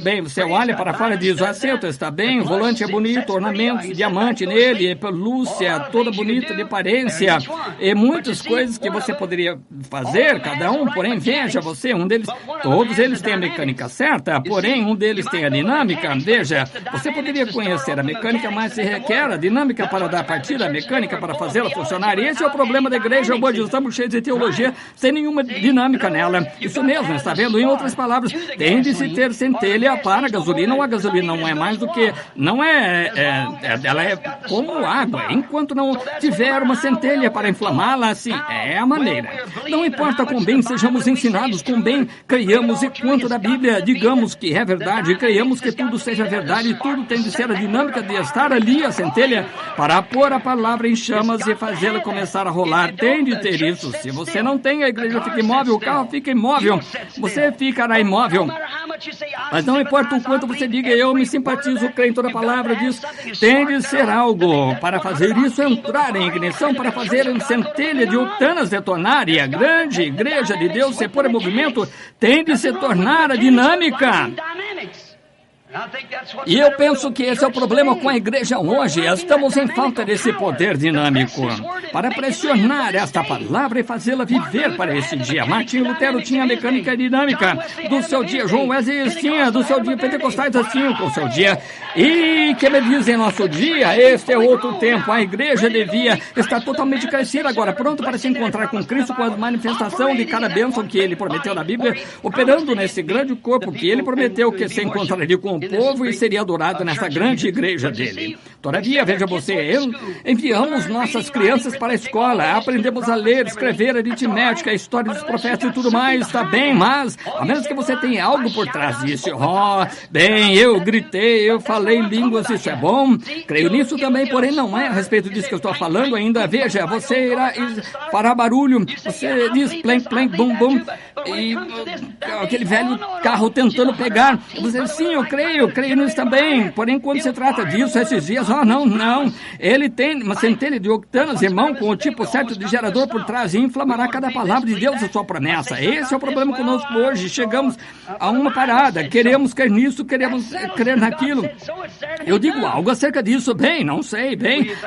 Bem, você olha para fora e diz, o assento está bem, o volante é bonito, ornamentos, diamante nele, pelúcia, toda bonita de aparência, e muitas coisas que você poderia fazer, cada um, porém, veja você, um deles, todos eles têm a mecânica certa, porém, um deles tem a dinâmica. Veja, você poderia conhecer a mecânica, mas se requer a dinâmica para dar partida, a mecânica para fazê-la funcionar. E esse é o problema da igreja hoje, estamos cheios de teologia, sem nenhuma dinâmica nela. Isso mesmo, está vendo? Em outras palavras, tem de se ter centelha para a gasolina, ou a gasolina não é mais do que, ela é como água. Enquanto não tiver uma centelha para inflamá-la, assim, é a maneira. Não importa quão bem sejamos ensinados, quão bem creiamos e quanto da Bíblia digamos que é verdade, creiamos que tudo seja verdade, tudo tem de ser a dinâmica de estar ali, a centelha, para pôr a palavra em chamas e fazê-la começar a rolar. Tem de ter isso. Se você não tem, a igreja fica imóvel, o carro fica imóvel, você ficará imóvel. Mas não importa o quanto você diga, eu me simpatizo, creio em toda a palavra, diz, tem de ser algo para fazer isso entrar em ignição, para fazer a centelha de octanas detonar, e a grande igreja de Deus se pôr em movimento, tem de se tornar a dinâmica. E eu penso que esse é o problema com a igreja hoje. Estamos em falta desse poder dinâmico para pressionar esta palavra e fazê-la viver para esse dia. Martim Lutero tinha a mecânica dinâmica do seu dia. João Wesley tinha do seu dia. Pentecostais assim com o seu dia. E que me diz em nosso dia, este é outro tempo. A igreja devia estar totalmente crescida agora, pronto para se encontrar com Cristo, com a manifestação de cada bênção que ele prometeu na Bíblia, operando nesse grande corpo que ele prometeu que se encontraria com o povo e seria adorado nessa grande igreja dele. Todavia, veja você, enviamos nossas crianças para a escola, aprendemos a ler, escrever, aritmética, a história dos profetas e tudo mais, está bem, mas a menos que você tenha algo por trás disso. Bem, eu gritei, eu falei línguas, isso é bom, creio nisso também, porém não é a respeito disso que eu estou falando ainda. Veja, você irá fará barulho, você diz plank, plank, bum, bum, e aquele velho carro tentando pegar, você diz, sim, eu creio nisso também, porém quando se trata disso, esses dias, não, ele tem uma centelha de octanas, irmão, com o tipo certo de gerador por trás e inflamará cada palavra de Deus a sua promessa. Esse é o problema conosco hoje, chegamos a uma parada, queremos crer nisso, queremos crer naquilo. Eu digo algo acerca disso, não sei,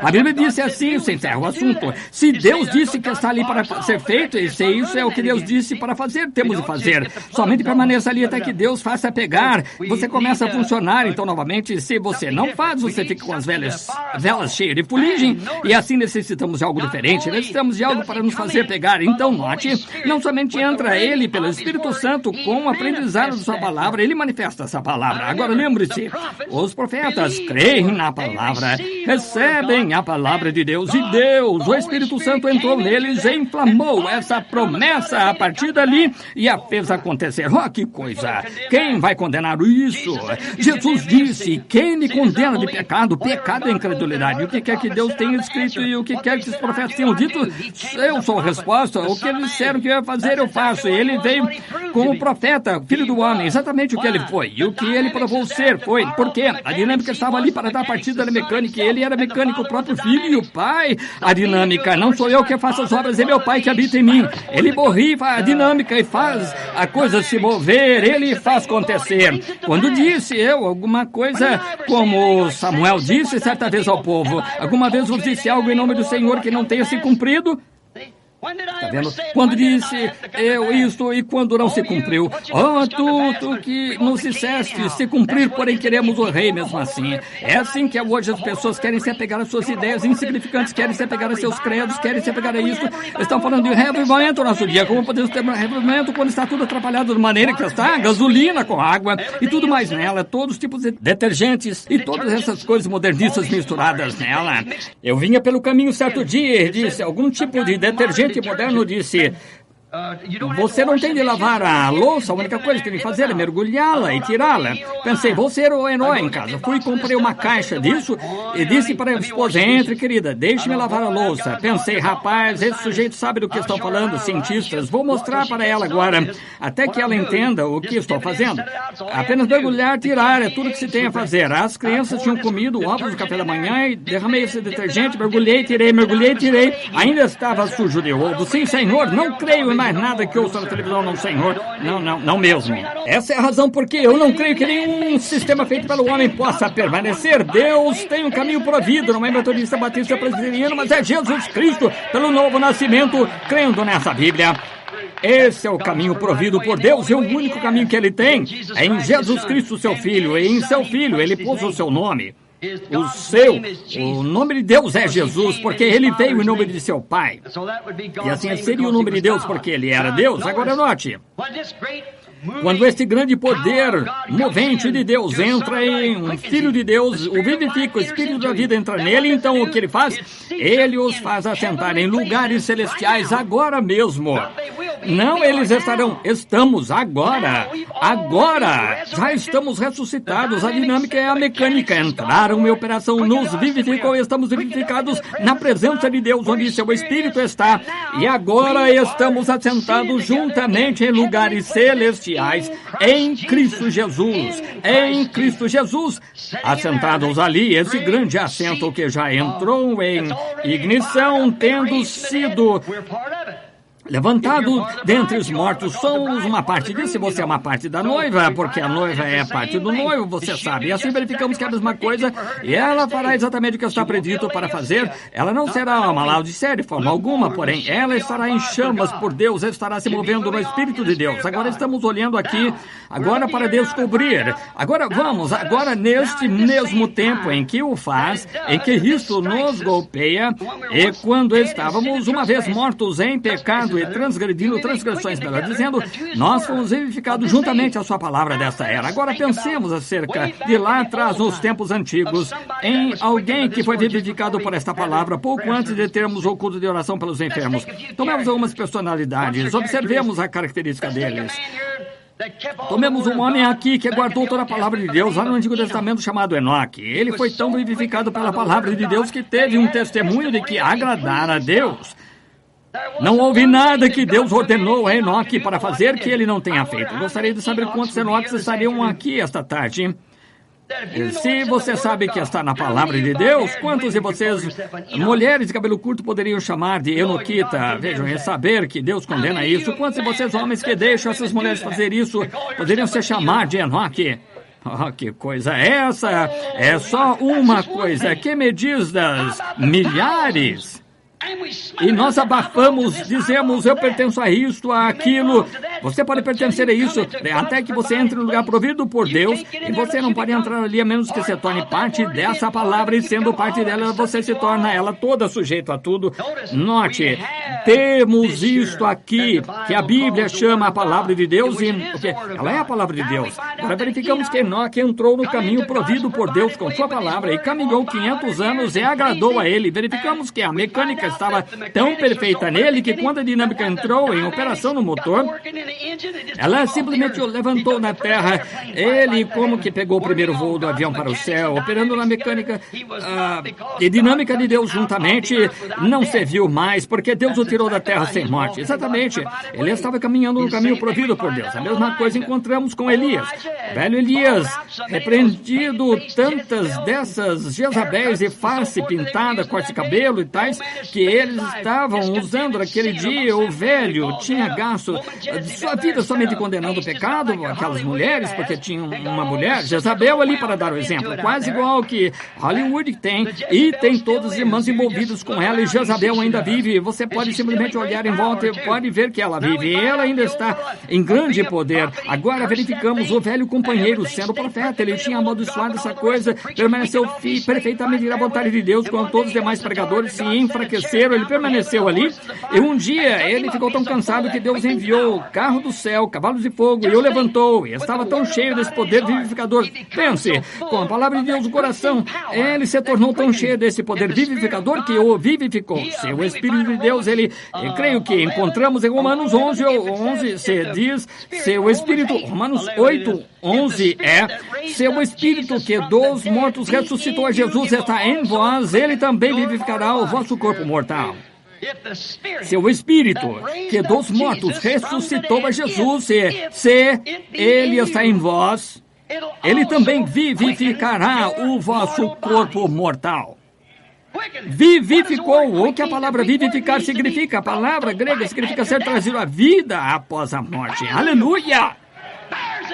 a Bíblia disse assim, você encerra o assunto, se Deus disse que está ali para ser feito, e se isso é o que Deus disse para fazer, temos de fazer. Somente permaneça ali até que Deus faça pegar, você começa a funcionar, então novamente, se você não faz, você fica com as velas cheias de fuligem, e assim necessitamos de algo diferente, necessitamos de algo para nos fazer pegar. Então note, não somente entra ele pelo Espírito Santo com o aprendizado da sua palavra, ele manifesta essa palavra. Agora lembre-se, os profetas creem na palavra, recebem a palavra de Deus, e Deus, o Espírito Santo entrou neles e inflamou essa promessa a partir dali e a fez acontecer. Que coisa! Quem vai condenar isso? Jesus disse, quem me condena de pecado? Pecado é incredulidade. O que quer que Deus tenha escrito e o que quer que os profetas tenham dito, eu sou a resposta. O que eles disseram que eu ia fazer, eu faço. E ele veio como profeta, filho do homem, exatamente o que ele foi. E o que ele provou ser foi, porque a dinâmica estava ali para dar partida da mecânica, e ele era mecânico, o próprio filho e o pai. A dinâmica, não sou eu que faço as obras, é meu pai que habita em mim. Ele borrifa a dinâmica e faz a coisa se mover, ele faz acontecer. Quando disse eu alguma coisa, como Samuel disse certa vez ao povo, alguma vez vos disse algo em nome do Senhor que não tenha se cumprido? Está vendo? Quando disse eu isto e quando não se cumpriu. Tu que nos disseste se cumprir, porém queremos o rei mesmo assim. É assim que hoje as pessoas querem se apegar às suas ideias insignificantes, querem se apegar a seus credos, querem se apegar a isso. Estão falando de revivamento no nosso dia. Como podemos ter um revivamento quando está tudo atrapalhado de maneira que está? Gasolina com água e tudo mais nela, todos os tipos de detergentes e todas essas coisas modernistas misturadas nela. Eu vinha pelo caminho certo dia e disse, algum tipo de detergente moderno disse, você não tem de lavar a louça, a única coisa que tem que fazer é mergulhá-la e tirá-la. Pensei, vou ser o herói em casa. Fui e comprei uma caixa disso e disse para a esposa, entre querida, deixe-me lavar a louça. Pensei, rapaz, esse sujeito sabe do que estão falando, cientistas, vou mostrar para ela agora, até que ela entenda o que estou fazendo. Apenas mergulhar, tirar, é tudo que se tem a fazer. As crianças tinham comido ovos no café da manhã e derramei esse detergente, mergulhei, tirei, ainda estava sujo de ovo. Sim, Senhor, não creio em mais nada que ouça na televisão, não, Senhor. Não mesmo. Essa é a razão porque eu não creio que nenhum sistema feito pelo homem possa permanecer. Deus tem um caminho provido, não é metodista, batista, presbiteriano, mas é Jesus Cristo, pelo novo nascimento, crendo nessa Bíblia. Esse é o caminho provido por Deus e o único caminho que Ele tem é em Jesus Cristo, seu Filho, e em seu Filho Ele pôs o seu nome. O nome de Deus é Jesus, porque ele veio em nome de seu Pai. E assim seria o nome de Deus, porque ele era Deus. Agora note, quando este grande poder movente de Deus entra em um Filho de Deus, o vivifica, o Espírito da vida entra nele, então o que ele faz? Ele os faz assentar em lugares celestiais agora mesmo. Não, eles estamos agora, já estamos ressuscitados, a dinâmica é a mecânica, entraram em operação, nos vivificou, estamos vivificados na presença de Deus, onde seu Espírito está, e agora estamos assentados juntamente em lugares celestiais, em Cristo Jesus, assentados ali, esse grande assento que já entrou em ignição, tendo sido levantado dentre os mortos, somos uma parte disso, e você é uma parte da noiva, porque a noiva é parte do noivo, você sabe. E assim verificamos que é a mesma coisa, e ela fará exatamente o que está predito para fazer. Ela não será uma laodiceia de forma alguma, porém, ela estará em chamas por Deus, estará se movendo no Espírito de Deus. Agora estamos olhando aqui, agora para descobrir. Agora neste mesmo tempo em que o faz, em que Cristo nos golpeia, e quando estávamos uma vez mortos em pecado pecado e transgredindo transgressões, melhor dizendo, nós fomos vivificados juntamente à sua palavra desta era. Agora pensemos acerca de lá atrás, nos tempos antigos, em alguém que foi vivificado por esta palavra pouco antes de termos o culto de oração pelos enfermos. Tomemos algumas personalidades, observemos a característica deles. Tomemos um homem aqui que guardou toda a palavra de Deus lá no Antigo Testamento chamado Enoque. Ele foi tão vivificado pela palavra de Deus que teve um testemunho de que agradara a Deus. Não houve nada que Deus ordenou a Enoque para fazer que ele não tenha feito. Gostaria de saber quantos Enoques estariam aqui esta tarde. Se você sabe que está na palavra de Deus, quantos de vocês, mulheres de cabelo curto, poderiam chamar de enoquita? Vejam, é saber que Deus condena isso. Quantos de vocês, homens, que deixam essas mulheres fazer isso, poderiam se chamar de Enoque? Oh, que coisa é essa? É só uma coisa. Que me diz das milhares? E nós abafamos, dizemos, eu pertenço a isto, a aquilo. Você pode pertencer a isso, até que você entre no lugar provido por Deus, e você não pode entrar ali a menos que se torne parte dessa palavra, e sendo parte dela, você se torna ela toda sujeito a tudo. Note, temos isto aqui, que a Bíblia chama a palavra de Deus, e ela é a palavra de Deus. Agora verificamos que Enoque entrou no caminho provido por Deus com sua palavra, e caminhou 500 anos e agradou a ele. Verificamos que a mecânica estava tão perfeita nele que quando a dinâmica entrou em operação no motor, ela simplesmente o levantou na terra. Ele como que pegou o primeiro voo do avião para o céu, operando na mecânica e dinâmica de Deus juntamente, não se viu mais, porque Deus o tirou da terra sem morte. Exatamente, ele estava caminhando no caminho provido por Deus. A mesma coisa encontramos com Elias. Velho Elias, repreendido tantas dessas Jezabéis e face pintada, corte de cabelo e tais, que eles estavam usando naquele dia. O velho tinha gasto sua vida somente condenando o pecado, aquelas mulheres, porque tinha uma mulher, Jezabel, ali para dar o exemplo, quase igual que Hollywood tem, e tem todos os irmãos envolvidos com ela, e Jezabel ainda vive. Você pode simplesmente olhar em volta e pode ver que ela vive, e ela ainda está em grande poder. Agora verificamos o velho companheiro sendo profeta. Ele tinha amaldiçoado essa coisa, permaneceu perfeitamente na vontade de Deus, quando todos os demais pregadores se enfraqueceram. Ele permaneceu ali, e um dia ele ficou tão cansado que Deus enviou o carro do céu, cavalos de fogo, e o levantou, e estava tão cheio desse poder vivificador. Pense, com a palavra de Deus no coração, ele se tornou tão cheio desse poder vivificador que o vivificou. Seu Espírito de Deus, eu creio que encontramos em Romanos 11, se diz, seu Espírito, Romanos 8:11 seu Espírito que dos mortos ressuscitou a Jesus está em vós, ele também vivificará o vosso corpo mortal. Seu Espírito, que dos mortos ressuscitou a Jesus, se ele está em vós, ele também vivificará o vosso corpo mortal. Vivificou, o que a palavra vivificar significa? A palavra grega significa ser trazido à vida após a morte. Aleluia!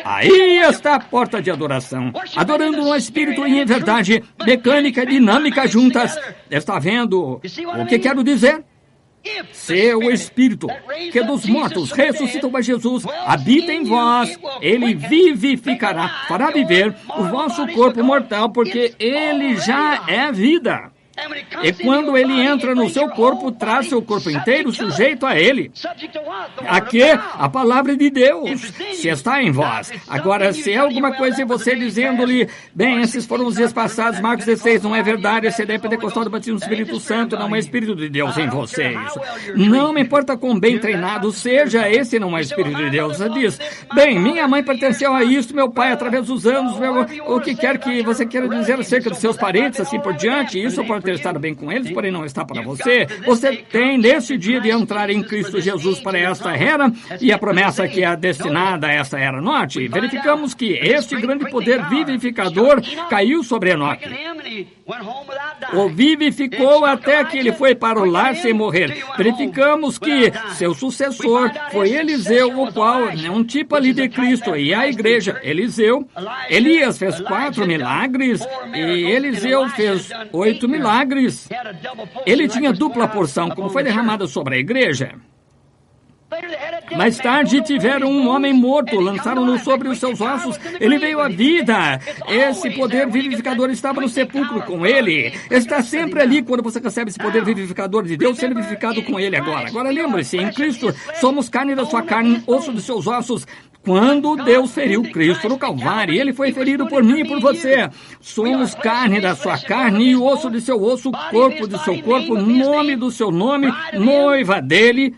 Aí está a porta de adoração, adorando no Espírito e em verdade, mecânica e dinâmica juntas. Está vendo o que quero dizer? Seu Espírito, que dos mortos ressuscitou a Jesus, habita em vós, ele vivificará, fará viver o vosso corpo mortal, porque ele já é vida. E quando ele entra no seu corpo, traz seu corpo inteiro sujeito a ele. Aqui, a palavra de Deus, se está em vós. Agora, se é alguma coisa em você dizendo-lhe, bem, esses foram os dias passados, Marcos 16, não é verdade, essa ideia pentecostal do batismo do Espírito Santo, não é Espírito de Deus em vocês. Não me importa quão bem treinado seja, esse não é Espírito de Deus. Você diz, bem, minha mãe pertenceu a isso, meu pai, através dos anos, o que quer que você queira dizer acerca dos seus parentes, assim por diante, isso pode ter estado bem com eles, porém não está para você. Você tem nesse dia de entrar em Cristo Jesus para esta era, e a promessa que é destinada a esta era. Note, verificamos que este grande poder vivificador caiu sobre Enoque. O vivificou até que ele foi para o lar sem morrer. Verificamos que seu sucessor foi Eliseu, o qual é um tipo ali de Cristo, e a igreja, Eliseu. Elias fez 4 milagres, e Eliseu fez 8 milagres. Ele tinha dupla porção, como foi derramada sobre a igreja. Mais tarde tiveram um homem morto, lançaram-no sobre os seus ossos, ele veio à vida. Esse poder vivificador estava no sepulcro com ele. Está sempre ali quando você recebe esse poder vivificador de Deus, sendo vivificado com ele agora. Agora lembre-se, em Cristo somos carne da sua carne, osso dos seus ossos. Quando Deus feriu Cristo no Calvário, ele foi ferido por mim e por você. Somos carne da sua carne e osso de seu osso, corpo do seu corpo, nome do seu nome, noiva dele.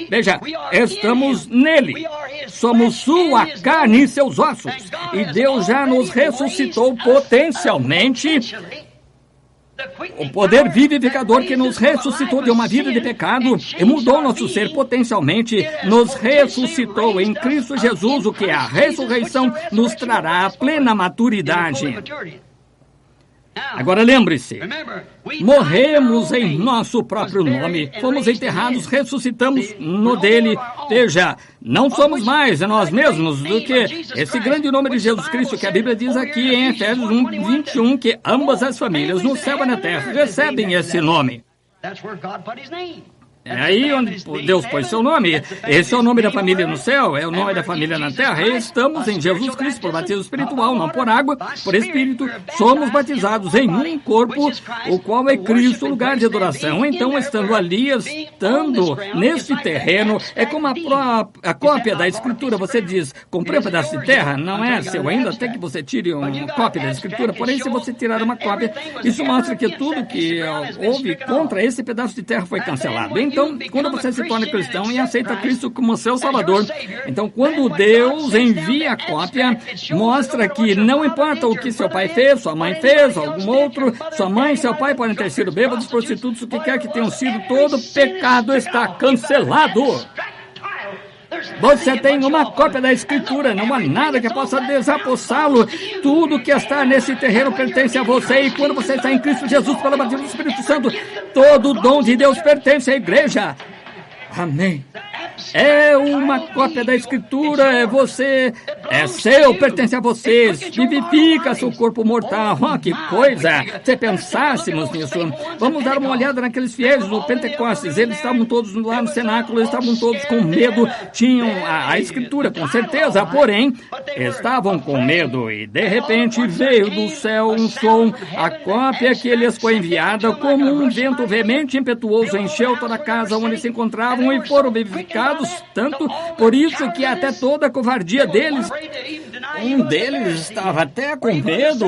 Veja, estamos nele. Somos sua carne e seus ossos. E Deus já nos ressuscitou potencialmente. O poder vivificador que nos ressuscitou de uma vida de pecado e mudou nosso ser potencialmente, nos ressuscitou em Cristo Jesus, o que é a ressurreição nos trará a plena maturidade. Agora lembre-se, morremos em nosso próprio nome, fomos enterrados, ressuscitamos no dele. Veja, não somos mais nós mesmos do que esse grande nome de Jesus Cristo, que a Bíblia diz aqui em Efésios 1:21, que ambas as famílias no céu e na terra recebem esse nome. É aí onde Deus pôs seu nome. Esse é o nome da família no céu, é o nome da família na terra. E estamos em Jesus Cristo por batismo espiritual, não por água, por Espírito. Somos batizados em um corpo, o qual é Cristo, lugar de adoração. Então, estando ali, estando neste terreno, é como a cópia da Escritura. Você diz, comprei um pedaço de terra, não é seu ainda, até que você tire uma cópia da Escritura. Porém, se você tirar uma cópia, isso mostra que tudo que houve contra esse pedaço de terra foi cancelado. Então, quando você se torna cristão e aceita Cristo como seu Salvador, então quando Deus envia a cópia, mostra que não importa o que seu pai fez, sua mãe fez, algum outro, sua mãe e seu pai podem ter sido bêbados, prostitutos, o que quer que tenham sido, todo pecado está cancelado. Você tem uma cópia da Escritura, não há nada que possa desapossá-lo. Tudo que está nesse terreno pertence a você. E quando você está em Cristo Jesus, pela batismo do Espírito Santo, todo o dom de Deus pertence à igreja. Amém. É uma cópia da Escritura, é seu, pertence a vocês, vivifica seu corpo mortal. Oh, que coisa! Se pensássemos nisso, vamos dar uma olhada naqueles fiéis do Pentecostes. Eles estavam todos lá no cenáculo, eles estavam todos com medo, tinham a Escritura, com certeza, porém, estavam com medo e de repente veio do céu um som, a cópia que lhes foi enviada, como um vento veemente e impetuoso, encheu toda a casa onde se encontravam e foram vivificados, tanto por isso que até toda a covardia deles, um deles estava até com medo,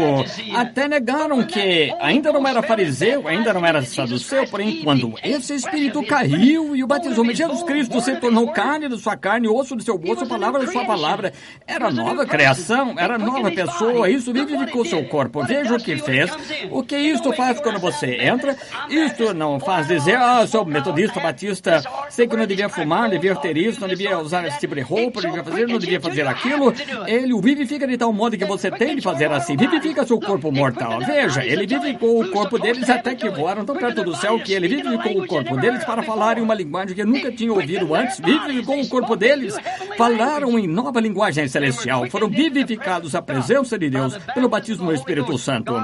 até negaram que ainda não era fariseu, ainda não era saduceu, porém quando esse espírito caiu e o batizou, mas Jesus Cristo se tornou carne da sua carne, osso do seu osso, palavra da sua palavra, era nova criação, era nova pessoa, isso vivificou seu corpo. Veja o que fez, o que isto faz quando você entra, isto não faz dizer, sou metodista, batista, sei que não devia fumar, não devia ter isso, não devia usar esse tipo de roupa, não devia fazer aquilo. Ele o vivifica de tal modo que você tem de fazer assim. Vivifica seu corpo mortal. Veja, ele vivificou o corpo deles até que voaram tão perto do céu que ele vivificou o corpo deles para falarem uma linguagem que nunca tinham ouvido antes. Vivificou o corpo deles. Falaram em nova linguagem celestial. Foram vivificados à presença de Deus pelo batismo do Espírito Santo.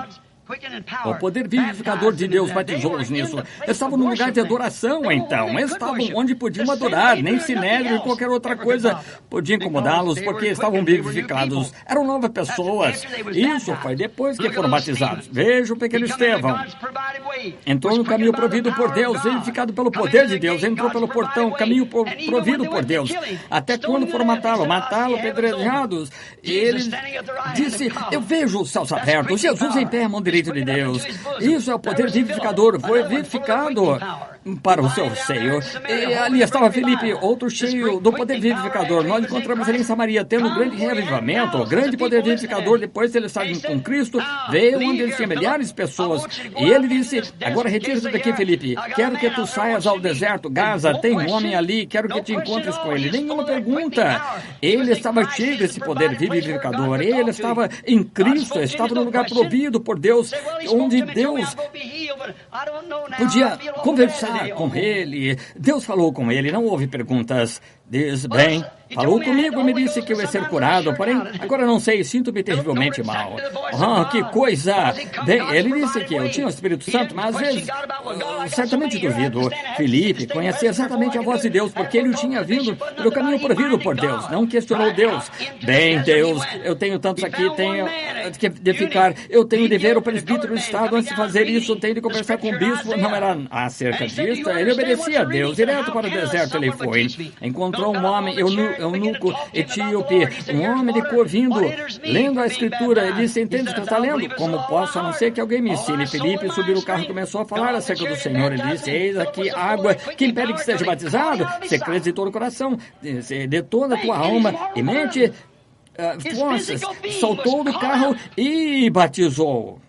O poder vivificador de Deus batizou-os nisso. Estavam no lugar de adoração, então. Estavam onde podiam adorar. Nem sinédrio e qualquer outra coisa podia incomodá-los, porque estavam vivificados. Eram novas pessoas. Isso foi depois que foram batizados. Veja o pequeno Estevão. Entrou no caminho provido por Deus, vivificado pelo poder de Deus. Entrou pelo portão, caminho provido por Deus. Até quando foram matá-lo, apedrejados. Ele disse, eu vejo os céus abertos, Jesus em pé, mão direita de Deus. Isso é o poder vivificador. Foi vivificado para o seu seio. E ali estava Filipe, outro cheio do poder vivificador. Nós encontramos ele em Samaria, tendo um grande reavivamento, grande poder vivificador. Depois ele estava com Cristo, veio onde ele tinha milhares de pessoas. E ele disse, agora retira-te daqui, Filipe. Quero que tu saias ao deserto. Gaza, tem um homem ali, quero que te encontres com ele. Nenhuma pergunta. Ele estava cheio desse poder vivificador. Ele estava em Cristo, estava no lugar provido por Deus, onde Deus podia conversar com ele. Deus falou com ele, não houve perguntas. Diz, bem, falou comigo e me disse que eu ia ser curado, porém, agora não sei, sinto-me terrivelmente mal. Que coisa! Bem, ele disse que eu tinha o Espírito Santo, mas às vezes, certamente duvido. Felipe conhecia exatamente a voz de Deus, porque ele tinha vindo pelo caminho provido por Deus, não questionou Deus. Bem, Deus, eu tenho tantos aqui, tenho de ficar, eu tenho de ver o presbítero do Estado antes de fazer isso, tenho de conversar com o bispo, não era acerca disso, ele obedecia a Deus, direto para o deserto ele foi, encontrou um homem, eunuco etíope, um homem de cor vindo, lendo a escritura, ele disse, entende o que está lendo? Como posso, a não ser que alguém me ensine? Felipe subiu no carro e começou a falar acerca do Senhor, ele disse, eis aqui água, que impede que seja batizado, se crês de todo o coração, de toda a tua alma e mente, forças, saltou do carro e batizou.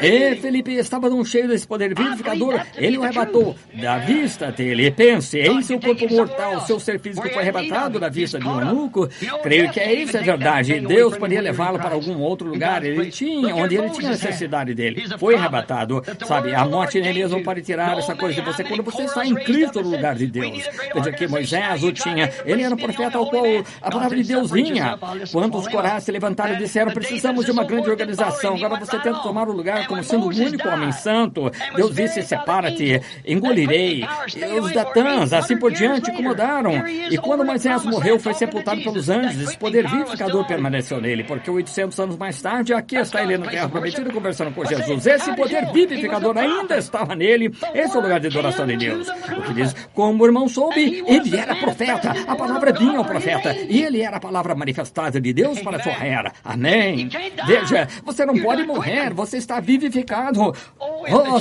E Felipe estava num cheio desse poder vivificador, ele o arrebatou da vista dele. Pense, em seu corpo mortal, seu ser físico foi arrebatado da vista de um eunuco. Creio que isso é verdade. Deus poderia levá-lo para algum outro lugar onde ele tinha necessidade dele. Foi arrebatado. Sabe, a morte nem mesmo pode tirar essa coisa de você quando você está em Cristo no lugar de Deus. Veja que Moisés o tinha. Ele era um profeta ao qual a palavra de Deus vinha. Quando os corais se levantaram e disseram, precisamos de uma grande organização. Agora você tenta tomar o lugar como sendo o único homem santo. Deus disse, separa-te, engolirei. E os datãs, assim por diante, incomodaram. E quando Moisés morreu, foi sepultado pelos anjos. Esse poder vivificador permaneceu nele, porque 800 anos mais tarde, aqui está ele na terra prometida, conversando com Jesus. Esse poder vivificador ainda estava nele. Esse é o lugar de adoração de Deus. O que diz, como o irmão soube, ele era profeta. A palavra vinha ao profeta. E ele era a palavra manifestada de Deus para a sua era. Amém. Veja, você não pode morrer. Você está vivificado.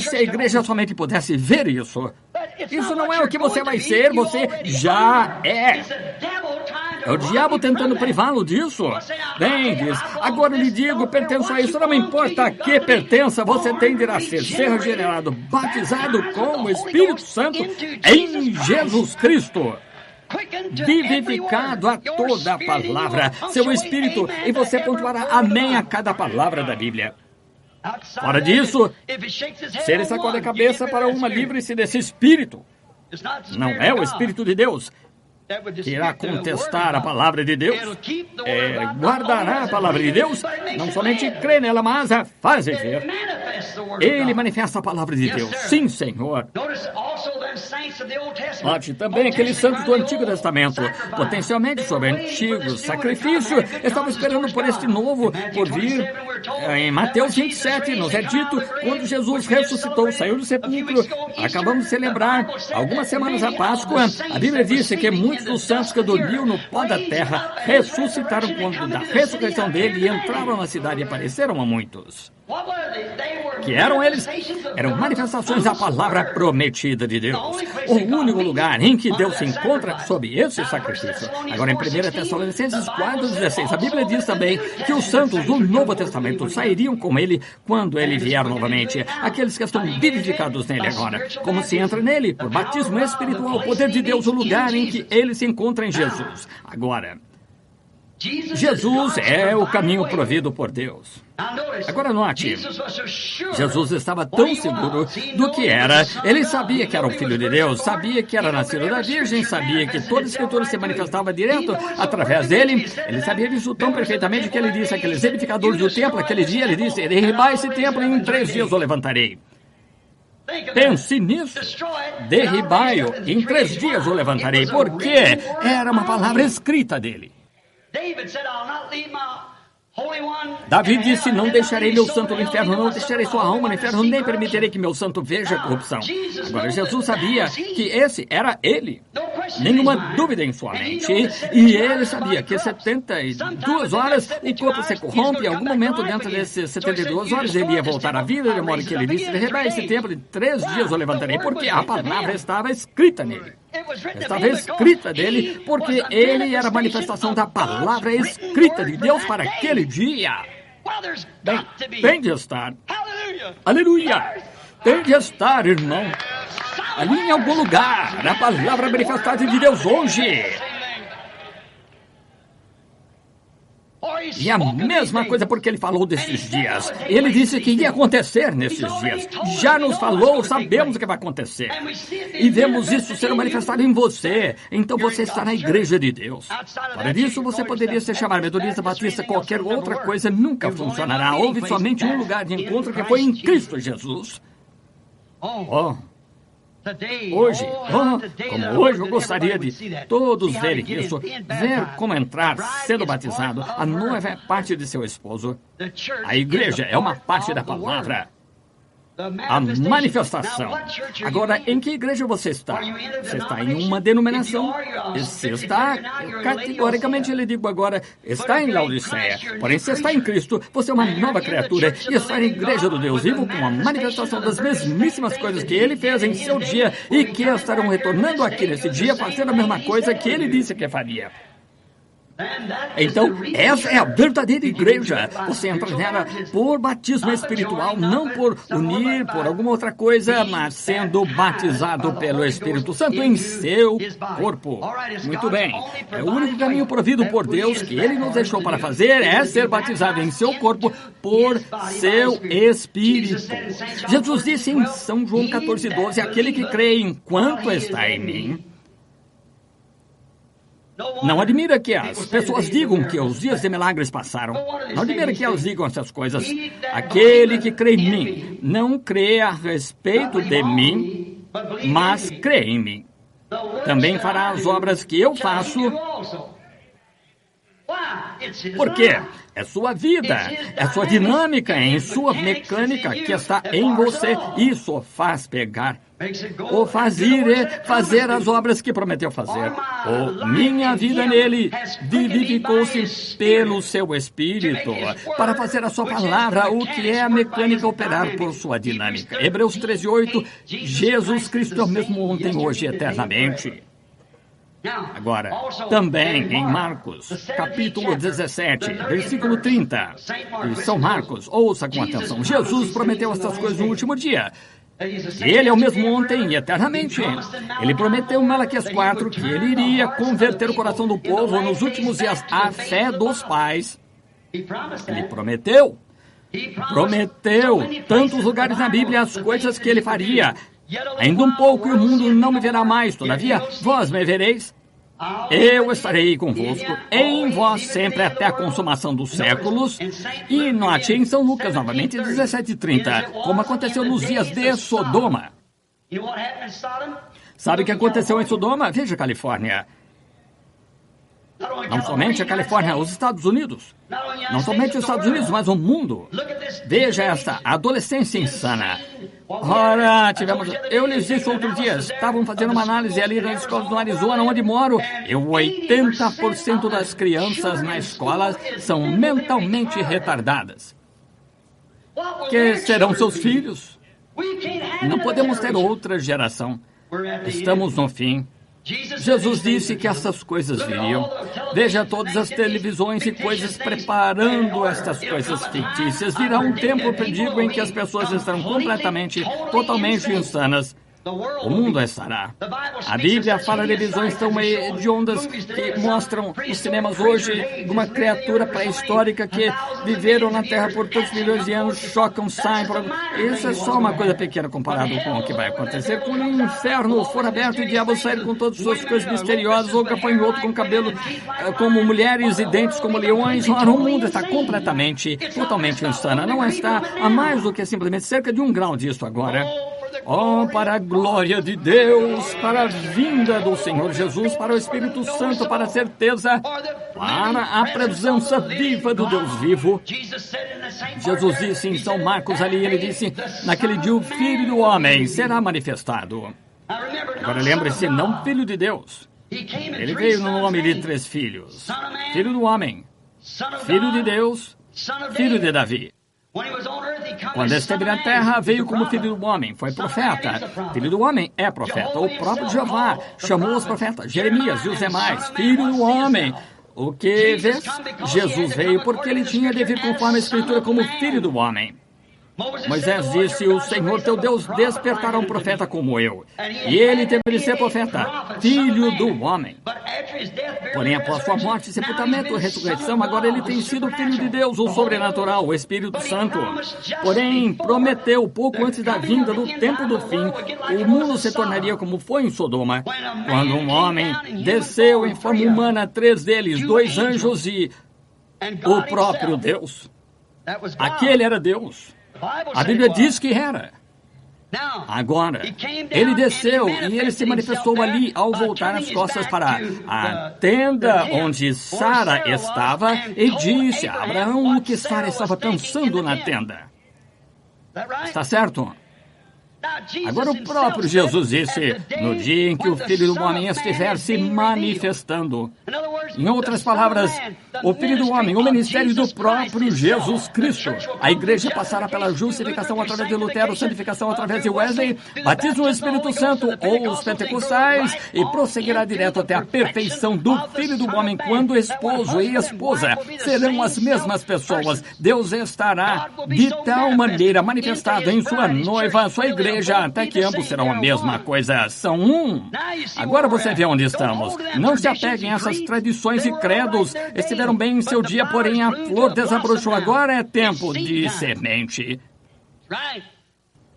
Se a igreja somente pudesse ver isso. Isso não é o que você vai ser, você já é. É o diabo tentando privá-lo disso. Bem, diz, agora lhe digo, pertenço a isso, não importa a que pertença, você tem de nascer, ser regenerado, batizado com o Espírito Santo em Jesus Cristo. Vivificado a toda a palavra, seu espírito, e você pontuará amém a cada palavra da Bíblia. Fora disso, se ele sacode a cabeça para uma, livre-se desse espírito. Não é o Espírito de Deus que irá contestar a palavra de Deus. Guardará a palavra de Deus, não somente crê nela, mas a faz ver. Ele manifesta a palavra de Deus. Sim, Senhor. Note também aqueles santos do Antigo Testamento, potencialmente sobre antigo sacrifício, estavam esperando por este novo por vir. Em Mateus 27, nos é dito, quando Jesus ressuscitou, saiu do sepulcro, acabamos de celebrar algumas semanas a Páscoa, a Bíblia disse que muitos dos santos que dormiam no pó da terra ressuscitaram quando da ressurreição dele e entraram na cidade e apareceram a muitos. Que eram eles? Eram manifestações da palavra prometida de Deus. O único lugar em que Deus se encontra sob esse sacrifício. Agora, em 1 Tessalonicenses 4,16, a Bíblia diz também que os santos do Novo Testamento sairiam com ele quando ele vier novamente. Aqueles que estão vivificados nele agora. Como se entra nele? Por batismo espiritual, o poder de Deus, o lugar em que ele se encontra em Jesus. Agora, Jesus é o caminho provido por Deus. Agora note, Jesus estava tão seguro do que era, ele sabia que era o Filho de Deus, sabia que era nascido da Virgem, sabia que toda a Escritura se manifestava direto através dele, ele sabia disso tão perfeitamente que ele disse àqueles edificadores do templo, aquele dia ele disse, derribai esse templo e em 3 dias o levantarei. Pense nisso, derribai-o, em 3 dias o levantarei, porque era uma palavra escrita dele. Davi disse, não deixarei meu santo no inferno, não deixarei sua alma no inferno, nem permitirei que meu santo veja corrupção. Agora, Jesus sabia que esse era ele. Nenhuma dúvida em sua mente. E ele sabia que 72 horas o corpo se corrompe, em algum momento dentro desses 72 horas ele ia voltar à vida, de modo que ele disse, derribai esse templo, em 3 dias eu levantarei, porque a palavra estava escrita nele. Estava escrita dele, porque ele era a manifestação da palavra escrita de Deus para aquele dia. Bem, tem de estar. Aleluia! Tem de estar, irmão. Ali em algum lugar, a palavra manifestada de Deus hoje. E a mesma coisa porque ele falou desses dias. Ele disse que ia acontecer nesses dias. Já nos falou, sabemos o que vai acontecer. E vemos isso sendo manifestado em você. Então você está na igreja de Deus. Fora disso, você poderia se chamar metodista, batista, qualquer outra coisa, nunca funcionará. Houve somente um lugar de encontro que foi em Cristo Jesus. Hoje, como hoje eu gostaria de todos verem isso, ver como entrar sendo batizado. A noiva é parte de seu esposo. A igreja é uma parte da palavra. A manifestação. Agora, em que igreja você está? Você está em uma denominação? Você está, categoricamente eu lhe digo agora, está em Laodiceia. Porém, se está em Cristo, você é uma nova criatura e está na igreja do Deus vivo com a manifestação das mesmíssimas coisas que Ele fez em seu dia e que estarão retornando aqui nesse dia fazendo a mesma coisa que Ele disse que faria. Então, essa é a verdadeira igreja. Você entra nela por batismo espiritual, não por unir, por alguma outra coisa, mas sendo batizado pelo Espírito Santo em seu corpo. Muito bem. É o único caminho provido por Deus que Ele nos deixou para fazer é ser batizado em seu corpo por seu Espírito. Jesus disse em São João 14:12, aquele que crê enquanto está em mim. Não admira que as pessoas digam que os dias de milagres passaram. Não admira que elas digam essas coisas. Aquele que crê em mim, não crê a respeito de mim, mas crê em mim. Também fará as obras que eu faço. Por quê? É sua vida, é sua dinâmica, é em sua mecânica que está em você. Isso faz pegar. O fazer as obras que prometeu fazer. Minha vida nele vivificou-se pelo seu Espírito para fazer a sua palavra, o que é a mecânica operar por sua dinâmica. Hebreus 13:8, Jesus Cristo é o mesmo ontem, hoje e eternamente. Agora, também em Marcos, capítulo 17, versículo 30, de São Marcos, ouça com atenção, Jesus prometeu estas coisas no último dia. Ele é o mesmo ontem e eternamente. Ele prometeu em Malaquias 4 que ele iria converter o coração do povo nos últimos dias à fé dos pais. Ele prometeu tantos lugares na Bíblia as coisas que ele faria. Ainda um pouco e o mundo não me verá mais, todavia vós me vereis. Eu estarei convosco, em vós sempre até a consumação dos séculos. E note em São Lucas, novamente, 17:30, como aconteceu nos dias de Sodoma. Sabe o que aconteceu em Sodoma? Veja a Califórnia. Não somente a Califórnia, os Estados Unidos. Não somente os Estados Unidos, mas o mundo. Veja esta adolescência insana. Ora, eu lhes disse outro dia, estavam fazendo uma análise ali nas escolas do Arizona, onde moro, e 80% das crianças na escola são mentalmente retardadas. Que serão seus filhos? Não podemos ter outra geração. Estamos no fim. Jesus disse que essas coisas viriam. Veja todas as televisões e coisas preparando estas coisas fictícias. Virá um tempo, digo, em que as pessoas estarão totalmente insanas. O mundo estará. A Bíblia fala de visões tão hediondas que mostram os cinemas hoje de uma criatura pré-histórica que viveram na Terra por tantos milhões de anos, chocam, saem. Isso é só uma coisa pequena comparado com o que vai acontecer quando o inferno for aberto e o diabo sair com todas as suas coisas misteriosas, ou gafanhoto com cabelo como mulheres e dentes como leões. Ora, o mundo está totalmente insano. Não está a mais do que simplesmente cerca de 1 grau disso agora. Para a glória de Deus, para a vinda do Senhor Jesus, para o Espírito Santo, para a certeza, para a presença viva do Deus vivo. Jesus disse em São Marcos ali, ele disse, naquele dia o Filho do Homem será manifestado. Agora lembre-se, não Filho de Deus. Ele veio no nome de 3 filhos. Filho do Homem, Filho de Deus, Filho de Davi. Quando esteve na terra, veio como filho do homem, foi profeta. Filho do homem é profeta. O próprio Jeová chamou os profetas, Jeremias e os demais, filho do homem. O que vês? Jesus veio porque ele tinha de vir conforme a Escritura como filho do homem. Moisés disse, o Senhor teu Deus despertará um profeta como eu, e ele deveria ser profeta, filho do homem. Porém, após sua morte, sepultamento e ressurreição, agora ele tem sido filho de Deus, o sobrenatural, o Espírito Santo. Porém, prometeu, pouco antes da vinda do tempo do fim, o mundo se tornaria como foi em Sodoma, quando um homem desceu em forma humana, 3 deles, 2 anjos e o próprio Deus. Aquele era Deus. A Bíblia diz que era. Agora, ele desceu e ele se manifestou ali ao voltar as costas para a tenda onde Sara estava e disse a Abraão o que Sara estava pensando na tenda. Está certo? Agora o próprio Jesus disse, no dia em que o Filho do Homem estiver se manifestando. Em outras palavras, o Filho do Homem, o ministério do próprio Jesus Cristo. A igreja passará pela justificação através de Lutero, santificação através de Wesley, batismo no Espírito Santo ou os pentecostais e prosseguirá direto até a perfeição do Filho do Homem, quando esposo e esposa serão as mesmas pessoas. Deus estará de tal maneira manifestado em sua noiva, sua igreja, até que ambos serão a mesma coisa, são um. Agora você vê onde estamos. Não se apeguem a essas tradições e credos. Estiveram bem em seu dia, porém a flor desabrochou. Agora é tempo de semente.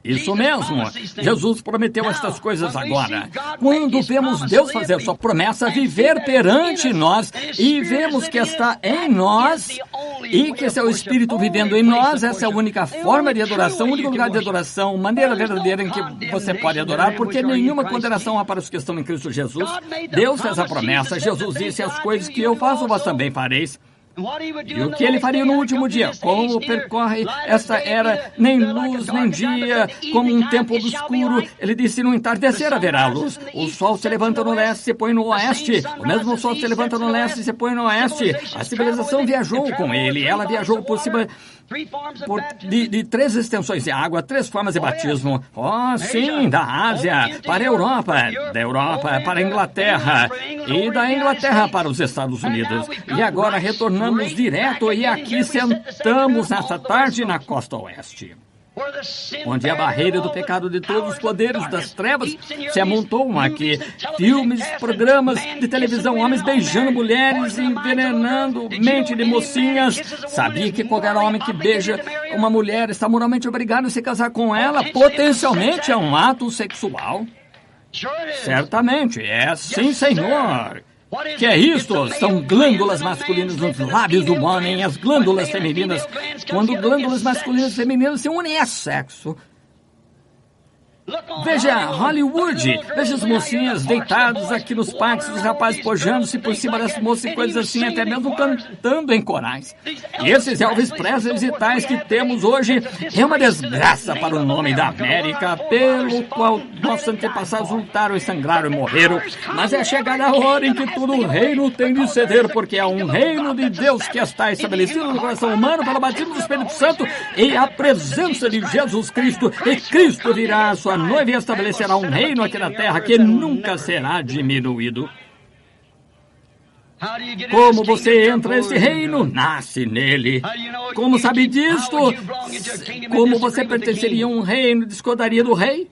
Isso mesmo. Jesus prometeu estas coisas agora. Quando vemos Deus fazer sua promessa, viver perante nós, e vemos que está em nós, e que esse é o Espírito vivendo em nós, essa é a única forma de adoração, o único lugar de adoração, maneira verdadeira em que você pode adorar, porque nenhuma condenação há para os que estão em Cristo Jesus. Deus fez a promessa, Jesus disse, as coisas que eu faço, vós também fareis. E o que ele faria no último dia? Como percorre esta era, nem luz, nem dia, como um tempo obscuro. Ele disse, no entardecer haverá luz. O sol se levanta no leste e se põe no oeste. O mesmo sol se levanta no leste e se põe no oeste. A civilização viajou com ele. Ela viajou por cima de 3 extensões de água, 3 formas de batismo. Oh, sim, da Ásia para a Europa, da Europa para a Inglaterra e da Inglaterra para os Estados Unidos. E agora retornamos direto e aqui sentamos nesta tarde na costa oeste, onde a barreira do pecado de todos os poderes das trevas se amontoam aqui. Filmes, programas de televisão, homens beijando mulheres, envenenando mente de mocinhas. Sabia que qualquer homem que beija uma mulher está moralmente obrigado a se casar com ela? Potencialmente é um ato sexual. Certamente, é sim, Senhor. Que é isto? São glândulas masculinas nos lábios do homem e as glândulas femininas. Quando glândulas masculinas e femininas se unem, é sexo. Veja Hollywood, veja as mocinhas deitadas aqui nos parques, os rapazes pojando-se por cima das moças e coisas assim, até mesmo cantando em corais. E esses Elvis Presley e tais que temos hoje é uma desgraça para o nome da América, pelo qual nossos antepassados lutaram e sangraram e morreram. Mas é chegada a hora em que todo o reino tem de ceder, porque é um reino de Deus que está estabelecido no coração humano pelo batismo do Espírito Santo e a presença de Jesus Cristo. E Cristo virá a sua noiva e estabelecerá um reino aqui na terra que nunca será diminuído. Como você entra nesse reino, nasce nele. Como sabe disto? Como você pertenceria a um reino, discordaria do rei?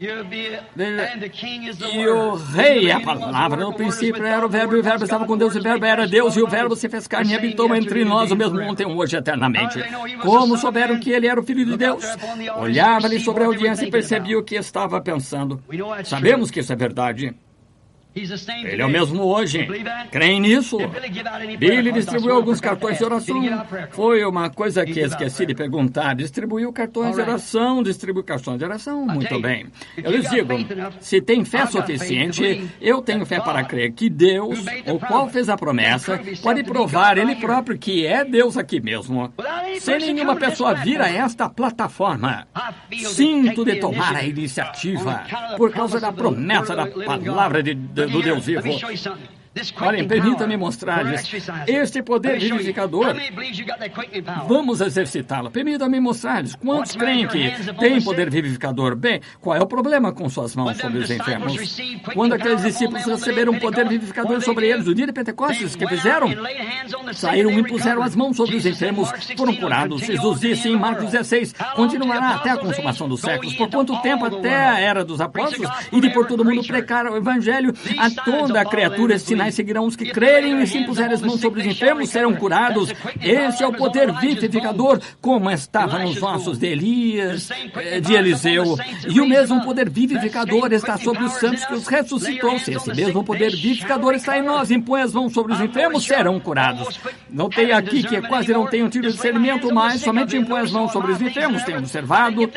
E o rei é a palavra. No princípio era o verbo, e o verbo estava com Deus, e o verbo era Deus, e o verbo se fez carne e habitou entre nós, o mesmo ontem, hoje, eternamente. Como souberam que ele era o Filho de Deus? Olhava-lhe sobre a audiência e percebia o que estava pensando. Sabemos que isso é verdade. Ele é o mesmo hoje. Creem nisso? Billy distribuiu alguns cartões de oração. Foi uma coisa que esqueci de perguntar. Distribuiu cartões de oração. Distribuiu cartões de oração. Muito bem. Eu lhes digo, se tem fé suficiente, eu tenho fé para crer que Deus, o qual fez a promessa, pode provar Ele próprio que é Deus aqui mesmo. Sem nenhuma pessoa vir a esta plataforma, sinto de tomar a iniciativa por causa da promessa da palavra do Deus vivo. Olhem, permita-me mostrar-lhes este poder vivificador. Vamos exercitá-lo. Permita-me mostrar-lhes quantos creem que tem poder vivificador. Bem, qual é o problema com suas mãos sobre os enfermos? Quando aqueles discípulos receberam poder vivificador sobre eles, o dia de Pentecostes, que fizeram? Saíram e puseram as mãos sobre os enfermos, foram curados. Jesus disse em Marcos 16, continuará até a consumação dos séculos. Por quanto tempo? Até a era dos apóstolos, e de por todo mundo pregar o evangelho a toda a criatura. Esses sinais seguirão os que crerem, e se impuserem as mãos sobre os enfermos, serão curados. Esse é o poder vivificador, como estava nos ossos de Elias, de Eliseu. E o mesmo poder vivificador está sobre os santos que os ressuscitou. Se esse mesmo poder vivificador está em nós, impõe as mãos sobre os enfermos, serão curados. Notei aqui que quase não tenho tido discernimento, mas somente impõe as mãos sobre os enfermos. Tenho observado.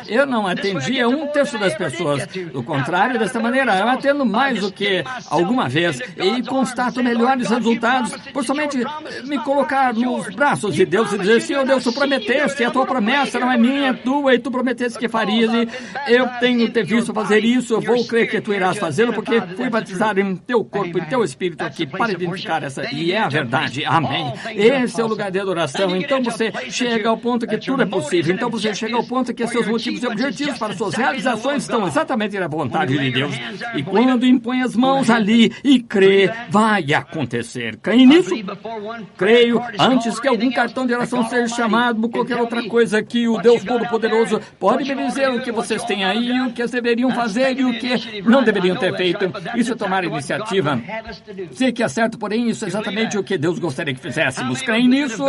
Eu não atendia 1/3 das pessoas. Do contrário, desta maneira, eu atendo mais do que alguma vez e constato melhores resultados por somente me colocar nos braços de Deus e dizer, Senhor Deus, tu prometeste, a tua promessa não é minha, é tua, e tu prometeste que farias, e eu tenho te visto fazer isso, eu vou crer que tu irás fazê-lo, porque fui batizado em teu corpo e teu espírito aqui para identificar essa, e é a verdade, amém. Esse é o lugar de adoração. Então você chega ao ponto que tudo é possível, então você chega ao ponto que seus motivos e objetivos para suas realizações estão exatamente na vontade de Deus, e quando impõe as mãos ali e crê, vai acontecer. Creem nisso? Creio, antes que algum cartão de oração seja chamado por qualquer outra coisa que o Deus Todo-Poderoso pode me dizer o que vocês têm aí, o que eles deveriam fazer e o que não deveriam ter feito. Isso é tomar iniciativa. Sei que é certo, porém, isso é exatamente o que Deus gostaria que fizéssemos. Creem nisso?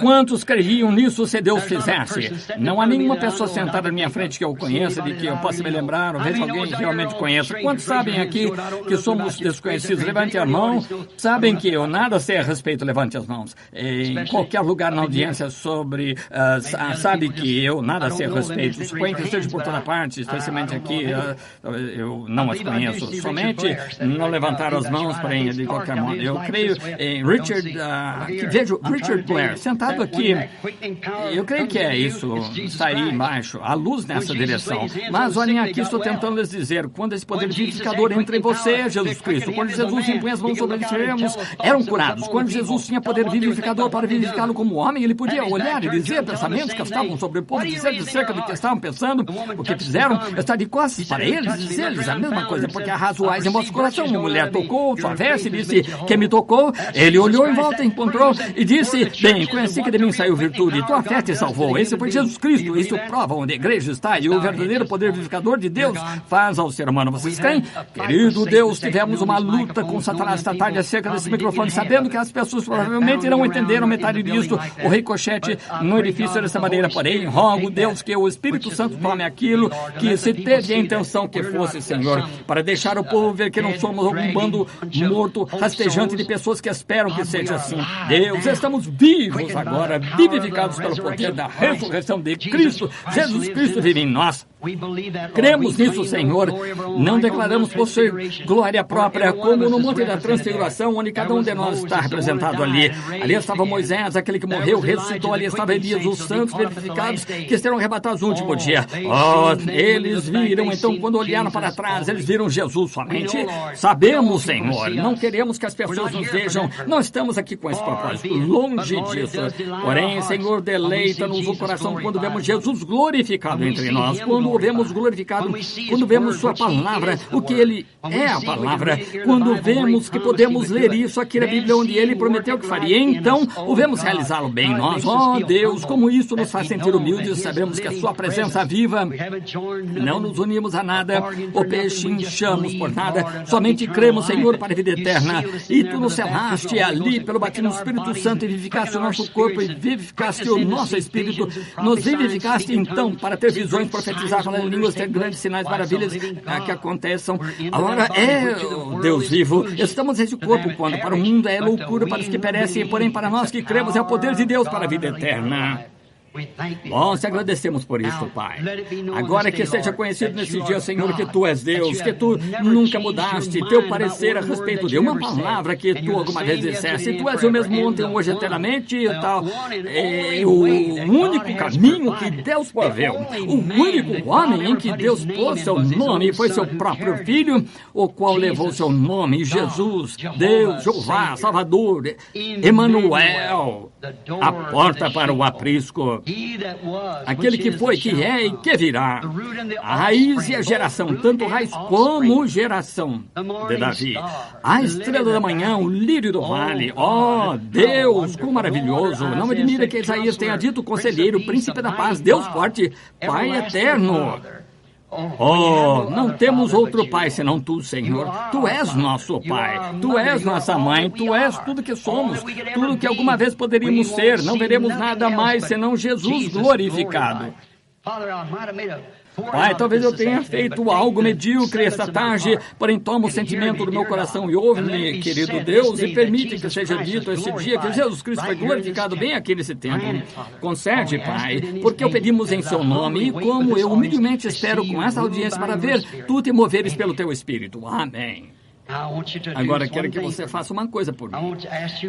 Quantos creriam nisso se Deus fizesse? Não há nenhuma pessoa sentada na minha frente que eu conheça, de que eu possa me lembrar, ou veja alguém que realmente conheça. Quantos sabem aqui que somos desconhecidos? Levante a mão. Sabem que eu nada sei a respeito, levante as mãos. Em qualquer lugar na audiência sobre, sabe que eu nada sei a respeito. Suponho que esteja por toda parte, especialmente aqui, eu não as conheço. Somente não levantaram as mãos, porém, de qualquer modo. Eu creio em Richard, vejo Richard Blair sentado aqui. Eu creio que é isso, está aí embaixo, a luz nessa direção. Mas olhem aqui, estou tentando lhes dizer, quando esse poder vivificador entra em você, Jesus Cristo, quando Jesus impõe as mãos sobre os enfermos, eram curados. Quando Jesus tinha poder vivificador para vivificá-lo como homem, ele podia olhar e dizer pensamentos que estavam sobre o povo, dizer acerca do que estavam pensando, o que fizeram, estar de costas para eles, dizer-lhes a mesma coisa, porque arrazoais em vosso coração. Uma mulher tocou sua veste e disse, quem me tocou? Ele olhou em volta, encontrou e disse, bem, conheci que de mim saiu virtude, tua fé te salvou. Esse foi Jesus Cristo, isso prova onde a igreja está, e o verdadeiro poder vivificador de Deus faz ao ser humano. Vocês creem? Querido Deus, tivemos uma luta com Satanás esta tarde acerca desse microfone, sabendo que as pessoas provavelmente não entenderam metade disso, o ricochete no edifício dessa maneira, porém, rogo, Deus, que o Espírito Santo tome aquilo que se teve a intenção que fosse, Senhor, para deixar o povo ver que não somos algum bando morto, rastejante de pessoas que esperam que seja assim. Deus, estamos vivos agora, vivificados pelo poder da ressurreição de Cristo. Jesus Cristo vive em nós. Cremos nisso, Senhor. Não declaramos possuir glória própria, como no Monte da Transfiguração, onde cada um de nós está representado ali. Ali estava Moisés, aquele que morreu, ressuscitou. Ali estava Elias, os santos verificados que serão arrebatados no último dia. Eles viram, então, quando olharam para trás, eles viram Jesus somente. Sabemos, Senhor, não queremos que as pessoas nos vejam. Não estamos aqui com esse propósito, longe disso. Porém, Senhor, deleita-nos o coração quando vemos Jesus glorificado entre nós, quando o vemos glorificado, quando vemos sua palavra, o que ele é a palavra, quando vemos que podemos ler isso aqui na Bíblia, onde ele prometeu que faria, então o vemos realizá-lo bem em nós. Deus, como isso nos faz sentir humildes, sabemos que a sua presença viva, não nos unimos a nada, o pechinchamos por nada, somente cremos, Senhor, para a vida eterna, e tu nos selaste ali pelo batismo do Espírito Santo e vivificaste o nosso corpo e vivificaste o nosso espírito, nos vivificaste então para ter visões, profetizar, falar em línguas, ter grandes sinais, maravilhas que aconteçam. Agora o Deus vivo. Estamos nesse corpo quando para o mundo é loucura para os que perecem, porém para nós que cremos é o poder de Deus para a vida eterna. Nós te agradecemos por isso, Pai. Agora que seja conhecido nesse dia, Senhor, que Tu és Deus, que Tu nunca mudaste teu parecer a respeito de uma palavra que Tu alguma vez disseste. Tu és o mesmo ontem, hoje, eternamente e tal. É o único caminho que Deus proveu, o único homem em que Deus pôs seu nome foi seu próprio Filho, o qual levou seu nome, Jesus, Deus, Jeová, Salvador, Emanuel, a porta para o aprisco. Aquele que foi, que é e que virá. A raiz e a geração, tanto raiz como geração de Davi. A estrela da manhã, o lírio do vale. Oh, Deus, como maravilhoso. Não admira que Isaías tenha dito conselheiro, príncipe da paz, Deus forte, Pai eterno. Oh, não temos outro Pai senão Tu, Senhor. Tu és nosso Pai, Tu és nossa mãe, Tu és tudo que somos, tudo que alguma vez poderíamos ser. Não veremos nada mais senão Jesus glorificado. Pai, talvez eu tenha feito algo medíocre esta tarde, porém toma o sentimento do meu coração e ouve-me, querido Deus, e permite que seja dito esse dia que Jesus Cristo foi glorificado bem aqui nesse tempo. Concede, Pai, porque o pedimos em seu nome e como eu humildemente espero com essa audiência para ver Tu te moveres pelo Teu Espírito. Amém. Agora quero que você faça uma coisa por mim.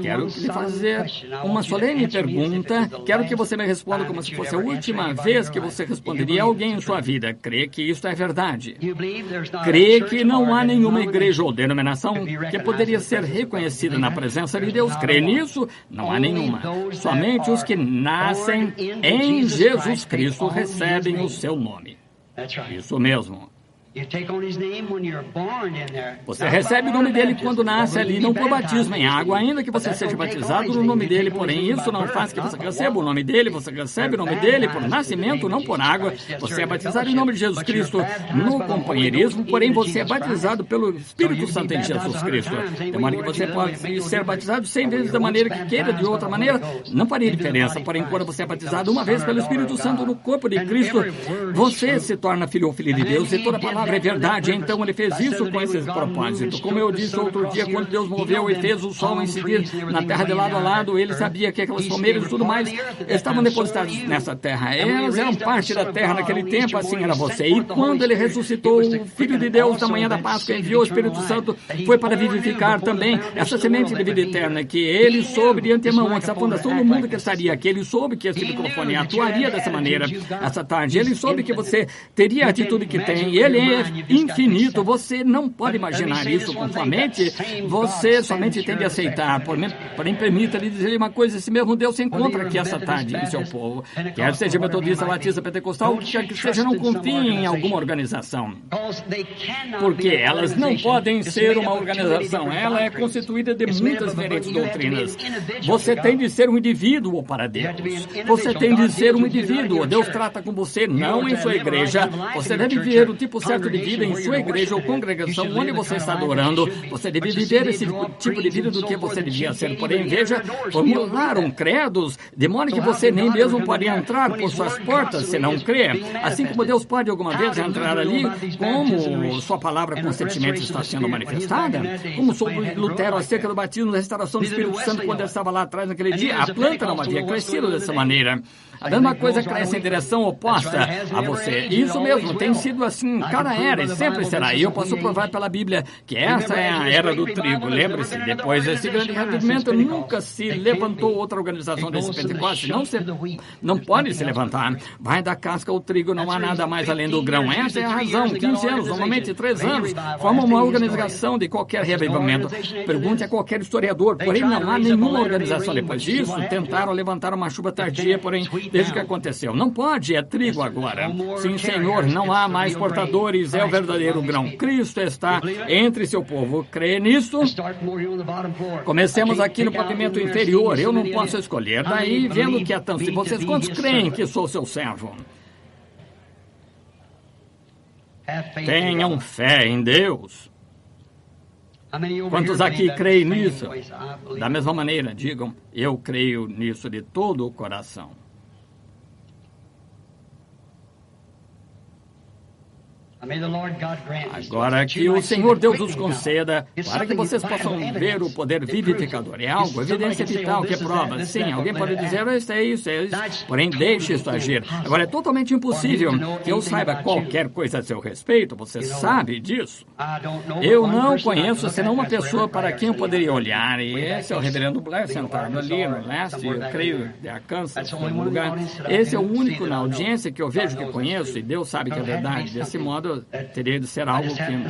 Quero lhe fazer uma solene pergunta. Quero que você me responda como se fosse a última vez que você responderia a alguém em sua vida. Crê que isso é verdade? Crê que não há nenhuma igreja ou denominação que poderia ser reconhecida na presença de Deus? Crê nisso? Não há nenhuma. Somente os que nascem em Jesus Cristo recebem o seu nome. Isso mesmo. Você recebe o nome dele quando nasce ali, não por batismo em água, ainda que você seja batizado no nome dele, porém isso não faz que você receba o nome dele, você recebe o nome dele por nascimento, não por água. Você é batizado em nome de Jesus Cristo no companheirismo, porém você é batizado pelo Espírito Santo em Jesus Cristo. De maneira que você pode ser batizado 100 vezes da maneira que queira, de outra maneira, não faria diferença. Porém, quando você é batizado uma vez pelo Espírito Santo no corpo de Cristo, você se torna filho ou filha de Deus e toda a palavra é verdade. Então ele fez isso com esse propósito. Como eu disse outro dia, quando Deus moveu e fez o sol incidir na terra de lado a lado, ele sabia que aquelas palmeiras e tudo mais estavam depositadas nessa terra. Elas eram parte da terra naquele tempo, assim era você. E quando ele ressuscitou o Filho de Deus da manhã da Páscoa, enviou o Espírito Santo, foi para vivificar também essa semente de vida eterna que ele soube de antemão, antes da fundação do mundo que estaria aqui. Ele soube que esse microfone atuaria dessa maneira essa tarde. Ele soube que você teria a atitude que tem. Ele é infinito. Você não pode imaginar isso com sua mente. Você somente tem de aceitar. Porém, permita-lhe dizer uma coisa. Esse mesmo Deus se encontra aqui essa tarde em seu povo. Quer seja metodista, batista, pentecostal, quer que seja, não confie em alguma organização. Porque elas não podem ser uma organização. Ela é constituída de muitas diferentes doutrinas. Você tem de ser um indivíduo para Deus. Você tem de ser um indivíduo. Deus trata com você, não em sua igreja. Você deve viver o tipo certo de vida em sua igreja ou congregação onde você está adorando. Você deve viver esse tipo de vida do que você devia ser. Porém, veja, formularam credos, de modo que você nem mesmo pode entrar por suas portas se não crê. Assim como Deus pode alguma vez entrar ali, como sua palavra constantemente está sendo manifestada, como sobre Lutero acerca do batismo da restauração do Espírito Santo quando ele estava lá atrás naquele dia, a planta não havia crescido dessa maneira. A mesma coisa cresce em direção oposta a você. Isso mesmo, tem sido assim cada era e sempre será. E eu posso provar pela Bíblia que essa é a era do trigo. Lembre-se, depois desse grande revivimento, nunca se levantou outra organização desse Pentecostes. Não pode se levantar. Vai da casca ao trigo, não há nada mais além do grão. Essa é a razão. 15 anos, normalmente 3 anos, formam uma organização de qualquer revivimento. Pergunte a qualquer historiador. Porém, não há nenhuma organização depois disso. Tentaram levantar uma chuva tardia, porém, desde que aconteceu. Não pode, é trigo agora. Sim, Senhor, não há mais portadores, é o verdadeiro grão. Cristo está entre seu povo. Crê nisso? Comecemos aqui no pavimento inferior. Eu não posso escolher. Daí, vendo que é tanto de vocês, quantos creem que sou seu servo? Tenham fé em Deus. Quantos aqui creem nisso? Da mesma maneira, digam, eu creio nisso de todo o coração. Agora que o Senhor Deus os conceda, para que vocês possam ver o poder vivificador. É algo, evidência vital que prova. Sim, alguém pode dizer, isso é isso. Porém, deixe isso agir. Agora, é totalmente impossível que eu saiba qualquer coisa a seu respeito. Você sabe disso? Eu não conheço senão uma pessoa para quem eu poderia olhar. E esse é o reverendo Blair, sentado ali no leste, eu creio, de Arkansas, no lugar. Esse é o único na audiência que eu vejo que conheço, e Deus sabe que é verdade. Desse modo, teria de ser algo que...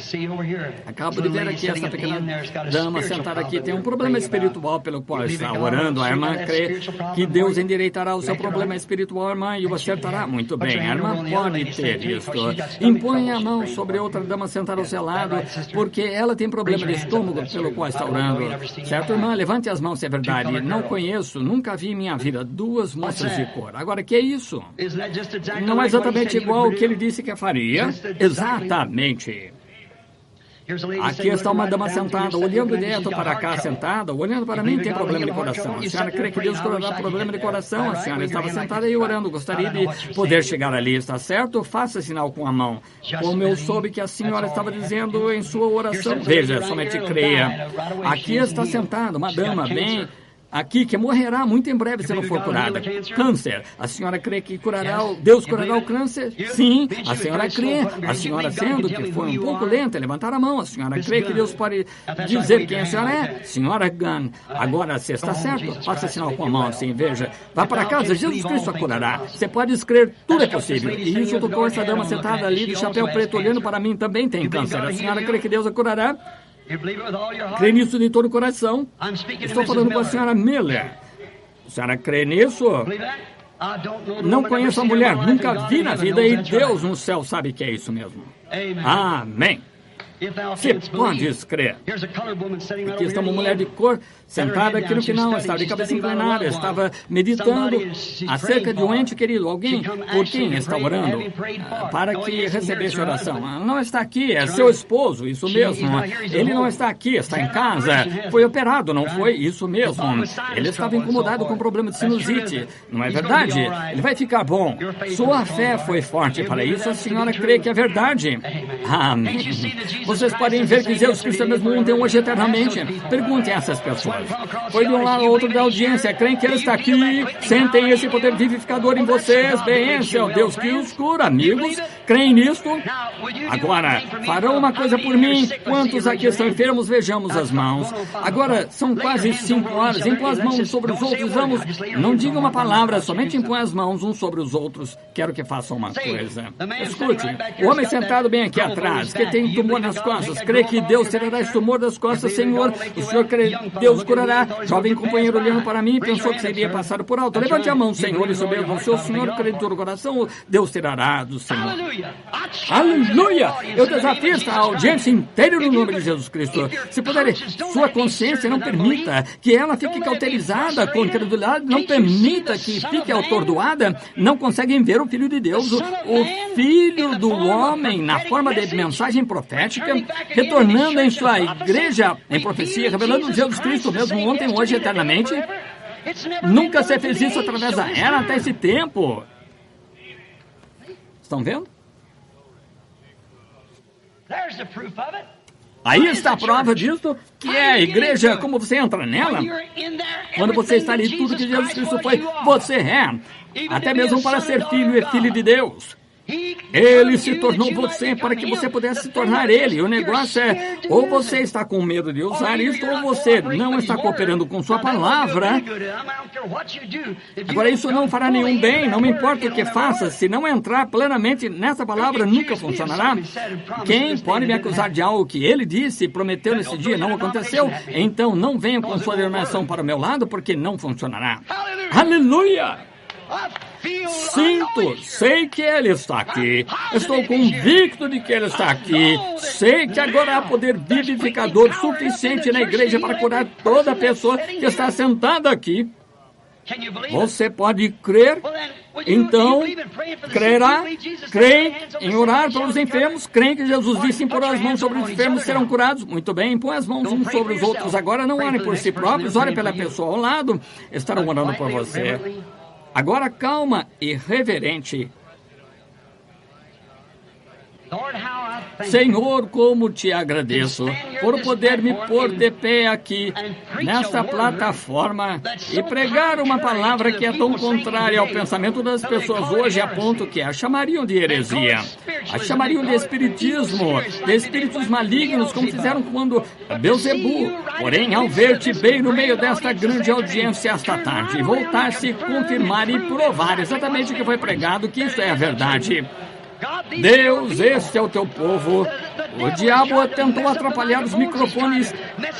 Acabo de ver aqui essa pequena dama sentada aqui. Tem um problema espiritual pelo qual está orando. A irmã crê que Deus endireitará o seu problema espiritual, irmã, e o acertará. Muito bem, a irmã pode ter isto. Impõe a mão sobre outra dama sentada ao seu lado, porque ela tem problema de estômago pelo qual está orando. Certo, irmã? Levante as mãos se é verdade. Não conheço, nunca vi em minha vida 2 moças de cor. Agora, que é isso? Não é exatamente igual ao que ele disse que faria? Exatamente. Aqui está uma dama sentada, olhando direto para cá, sentada, olhando para mim, tem problema de coração. A senhora crê que Deus curará problema de coração? A senhora estava sentada e orando, gostaria de poder chegar ali, está certo? Faça sinal com a mão. Como eu soube que a senhora estava dizendo em sua oração, veja, somente creia. Aqui está sentada uma dama bem... Aqui, que morrerá muito em breve se não for curada. Câncer. A senhora crê que Deus curará o câncer? Sim, a senhora crê. A senhora, sendo que foi um pouco lenta, levantar a mão. A senhora crê que Deus pode dizer quem a senhora é? Senhora Gunn. Agora, se está certo, faça sinal com a mão assim, veja. Vá para casa, Jesus Cristo a curará. Você pode escrever, tudo é possível. E isso tocou essa dama sentada ali de chapéu preto olhando para mim, também tem câncer. A senhora crê que Deus a curará? Crê nisso de todo o coração? Estou falando com a senhora Miller. A senhora crê nisso? Não conheço a mulher, nunca vi na vida, e Deus no céu sabe que é isso mesmo. Amém. Você pode crer. Aqui está uma mulher de cor sentada aqui no final, estava de cabeça inclinada, estava meditando acerca de um ente querido, alguém por quem está orando para que recebesse oração. Não está aqui, é seu esposo, isso mesmo. Ele não está aqui, está em casa. Foi operado, não foi? Isso mesmo. Ele estava incomodado com problema de sinusite. Não é verdade? Ele vai ficar bom. Sua fé foi forte para isso, a senhora crê que é verdade. Amém. Vocês podem ver que Jesus Cristo é mesmo ontem, hoje, eternamente. Perguntem a essas pessoas. Foi de um lado ao outro da audiência. Creem que Ele está aqui? Sentem esse poder vivificador em vocês? Bem, esse é o Deus que os cura, amigos. Creem nisto? Agora, farão uma coisa por mim. Quantos aqui estão enfermos? Vejamos as mãos. Agora, são quase 5 horas. Impõe as mãos sobre os outros. Vamos, não diga uma palavra, somente impõe as mãos uns sobre os outros. Quero que façam uma coisa. Escute, o homem sentado bem aqui atrás, que tem tumor nas costas, crê que Deus tirará esse tumor das costas, Senhor. O Senhor crê que Deus curará. Jovem companheiro olhando para mim, pensou que seria passado por alto. Levante a mão, Senhor, e sobre você, o Senhor crê de todo o coração, Deus tirará do Senhor. Aleluia! Eu desafio esta audiência inteira no nome de Jesus Cristo. Se puder, sua consciência não permita que ela fique cauterizada com incredulidade, não permita que fique atordoada. Não conseguem ver o Filho de Deus, o Filho do homem, na forma de mensagem profética, retornando em sua igreja em profecia, revelando Jesus Cristo mesmo ontem, hoje, eternamente. Nunca se fez isso através da era até esse tempo. Estão vendo? Aí está a prova disso, que é a igreja, como você entra nela. Quando você está ali, tudo que Jesus Cristo foi, você é. Até mesmo para ser filho e filha de Deus. Ele se tornou você para que você pudesse se tornar Ele. O negócio é, ou você está com medo de usar isso, ou você não está cooperando com sua palavra. Agora, isso não fará nenhum bem, não me importa o que faça. Se não entrar plenamente nessa palavra, nunca funcionará. Quem pode me acusar de algo que Ele disse e prometeu nesse dia não aconteceu? Então não venha com sua denominação para o meu lado, porque não funcionará. Aleluia! Sinto, sei que Ele está aqui. Estou convicto de que Ele está aqui. Sei que agora há poder vivificador suficiente na igreja para curar toda pessoa que está sentada aqui. Você pode crer? Então, crerá? Creem em orar pelos enfermos? Creem que Jesus disse impor as mãos sobre os enfermos serão curados? Muito bem, impõe as mãos uns sobre os outros. Agora não orem por si próprios, orem pela pessoa ao lado. Estarão orando por você. Agora, calma e reverente. Senhor, como te agradeço por poder me pôr de pé aqui, nesta plataforma, e pregar uma palavra que é tão contrária ao pensamento das pessoas hoje, a ponto que a chamariam de heresia, a chamariam de espiritismo, de espíritos malignos, como fizeram quando Belzebu. Porém, ao ver-te bem no meio desta grande audiência esta tarde, voltar-se, confirmar e provar exatamente o que foi pregado, que isso é a verdade. Deus, este é o teu povo. O diabo tentou atrapalhar os microfones,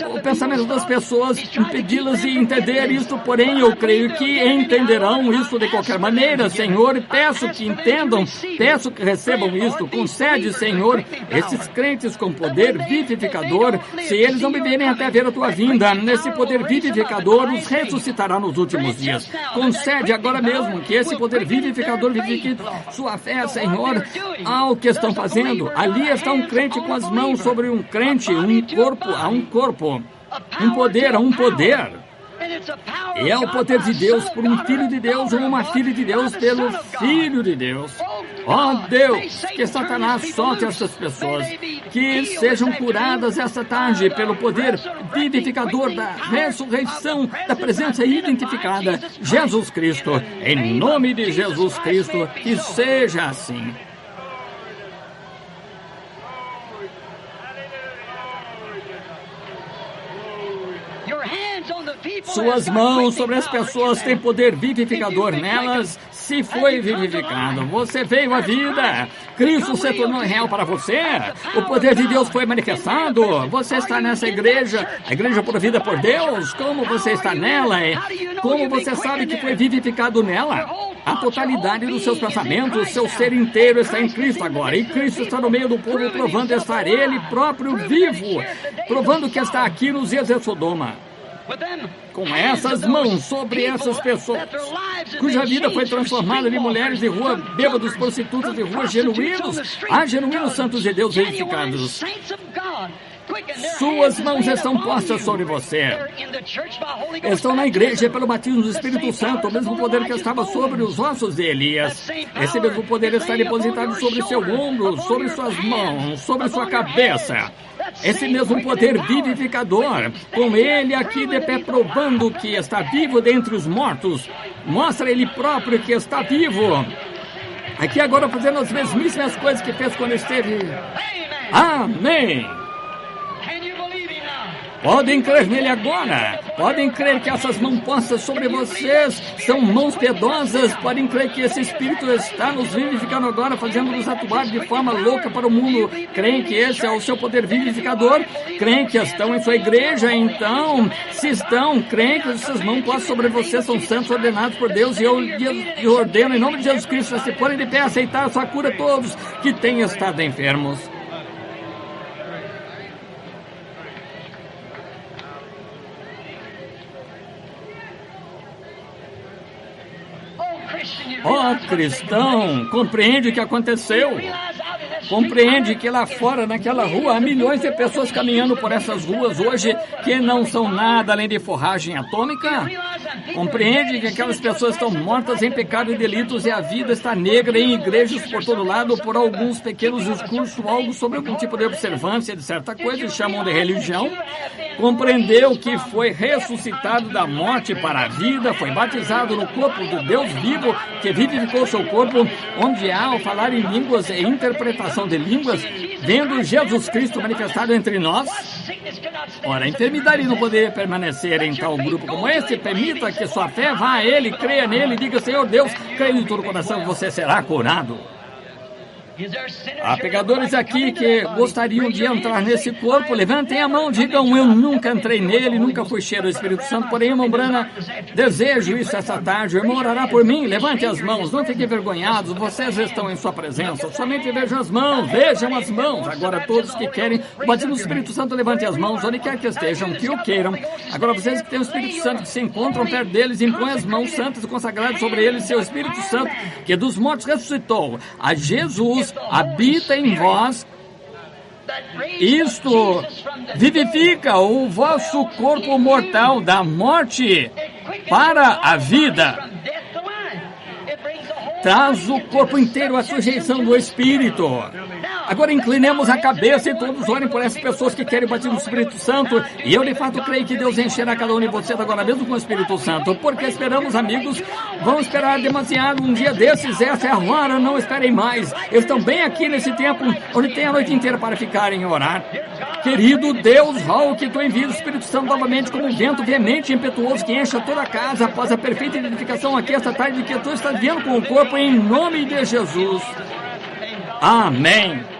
o pensamento das pessoas, impedi-las de entender isto, porém eu creio que entenderão isso de qualquer maneira, Senhor, e peço que entendam, peço que recebam isto, concede, Senhor, esses crentes com poder vivificador, se eles não viverem até ver a tua vinda, nesse poder vivificador os ressuscitará nos últimos dias. Concede agora mesmo que esse poder vivificador vivifique sua fé, Senhor, ao que estão fazendo. Ali está um crente com as mãos sobre um crente, um corpo a um corpo, um poder a um poder. E é o poder de Deus por um filho de Deus ou uma filha de Deus pelo filho de Deus. Ó Deus, que Satanás solte essas pessoas, que sejam curadas esta tarde pelo poder vivificador da ressurreição, da presença identificada, Jesus Cristo. Em nome de Jesus Cristo, que seja assim. Suas mãos sobre as pessoas têm poder vivificador nelas, se foi vivificado. Você veio à vida, Cristo se tornou real para você, o poder de Deus foi manifestado, você está nessa igreja, a igreja provida por Deus, como você está nela, como você sabe que foi vivificado nela? A totalidade dos seus pensamentos, seu ser inteiro está em Cristo agora, e Cristo está no meio do povo provando estar Ele próprio vivo, provando que está aqui nos dias de Sodoma. Com essas mãos sobre essas pessoas, cuja vida foi transformada de mulheres de rua, bêbados, prostitutas de rua, genuínos, há genuínos santos de Deus verificados. Suas mãos estão postas sobre você. Estão na igreja pelo batismo do Espírito Santo, o mesmo poder que estava sobre os ossos de Elias. Esse mesmo poder está depositado sobre seu ombro, sobre suas mãos, sobre sua cabeça. Esse mesmo poder vivificador, com ele aqui de pé provando que está vivo dentre os mortos, mostra ele próprio que está vivo. Aqui agora fazendo as mesmíssimas coisas que fez quando esteve. Amém! Podem crer nele agora. Podem crer que essas mãos postas sobre vocês são mãos piedosas. Podem crer que esse Espírito está nos vivificando agora, fazendo-nos atuar de forma louca para o mundo. Creem que esse é o seu poder vivificador. Creem que estão em sua igreja. Então, se estão, creem que essas mãos postas sobre vocês são santos ordenados por Deus. E eu lhe ordeno, em nome de Jesus Cristo, a se porem de pé, aceitar a sua cura a todos que têm estado enfermos. Ó cristão, compreende o que aconteceu? Compreende que lá fora, naquela rua, há milhões de pessoas caminhando por essas ruas hoje que não são nada além de forragem atômica? Compreende que aquelas pessoas estão mortas em pecado e delitos e a vida está negra em igrejas por todo lado por alguns pequenos discursos, algo sobre algum tipo de observância de certa coisa e chamam de religião? Compreendeu que foi ressuscitado da morte para a vida, foi batizado no corpo do Deus vivo que vivificou seu corpo, onde há o falar em línguas e interpretação de línguas, vendo Jesus Cristo manifestado entre nós? Ora, a enfermidade não poderia permanecer em tal grupo como este. Permita que sua fé vá a Ele, creia nele, diga: Senhor Deus, creio de todo o coração que você será curado. Há pecadores aqui que gostariam de entrar nesse corpo. Levantem a mão, digam: eu nunca entrei nele, nunca fui cheio do Espírito Santo, porém, irmão Brana, desejo isso essa tarde. O irmão orará por mim. Levante as mãos, não fiquem envergonhados, vocês estão em sua presença. Somente vejam as mãos, vejam as mãos. Agora todos que querem o batismo do Espírito Santo, levantem as mãos, onde quer que estejam, que o queiram. Agora vocês que têm o Espírito Santo, que se encontram perto deles, impõem as mãos santas e consagradas sobre eles, seu Espírito Santo, que dos mortos ressuscitou a Jesus, habita em vós. Isto vivifica o vosso corpo mortal da morte para a vida. Traz o corpo inteiro à sujeição do Espírito. Agora inclinemos a cabeça e todos orem por essas pessoas que querem bater no Espírito Santo. E eu, de fato, creio que Deus encherá cada um de vocês agora mesmo com o Espírito Santo. Porque esperamos, amigos, vão esperar demasiado um dia desses. Essa é a hora, não esperem mais. Eles estão bem aqui nesse tempo, onde tem a noite inteira para ficarem e orar. Querido Deus, rogo que tu envies o Espírito Santo novamente como um vento veemente e impetuoso que encha toda a casa após a perfeita identificação aqui esta tarde que tu estás vendo com o corpo em nome de Jesus. Amém.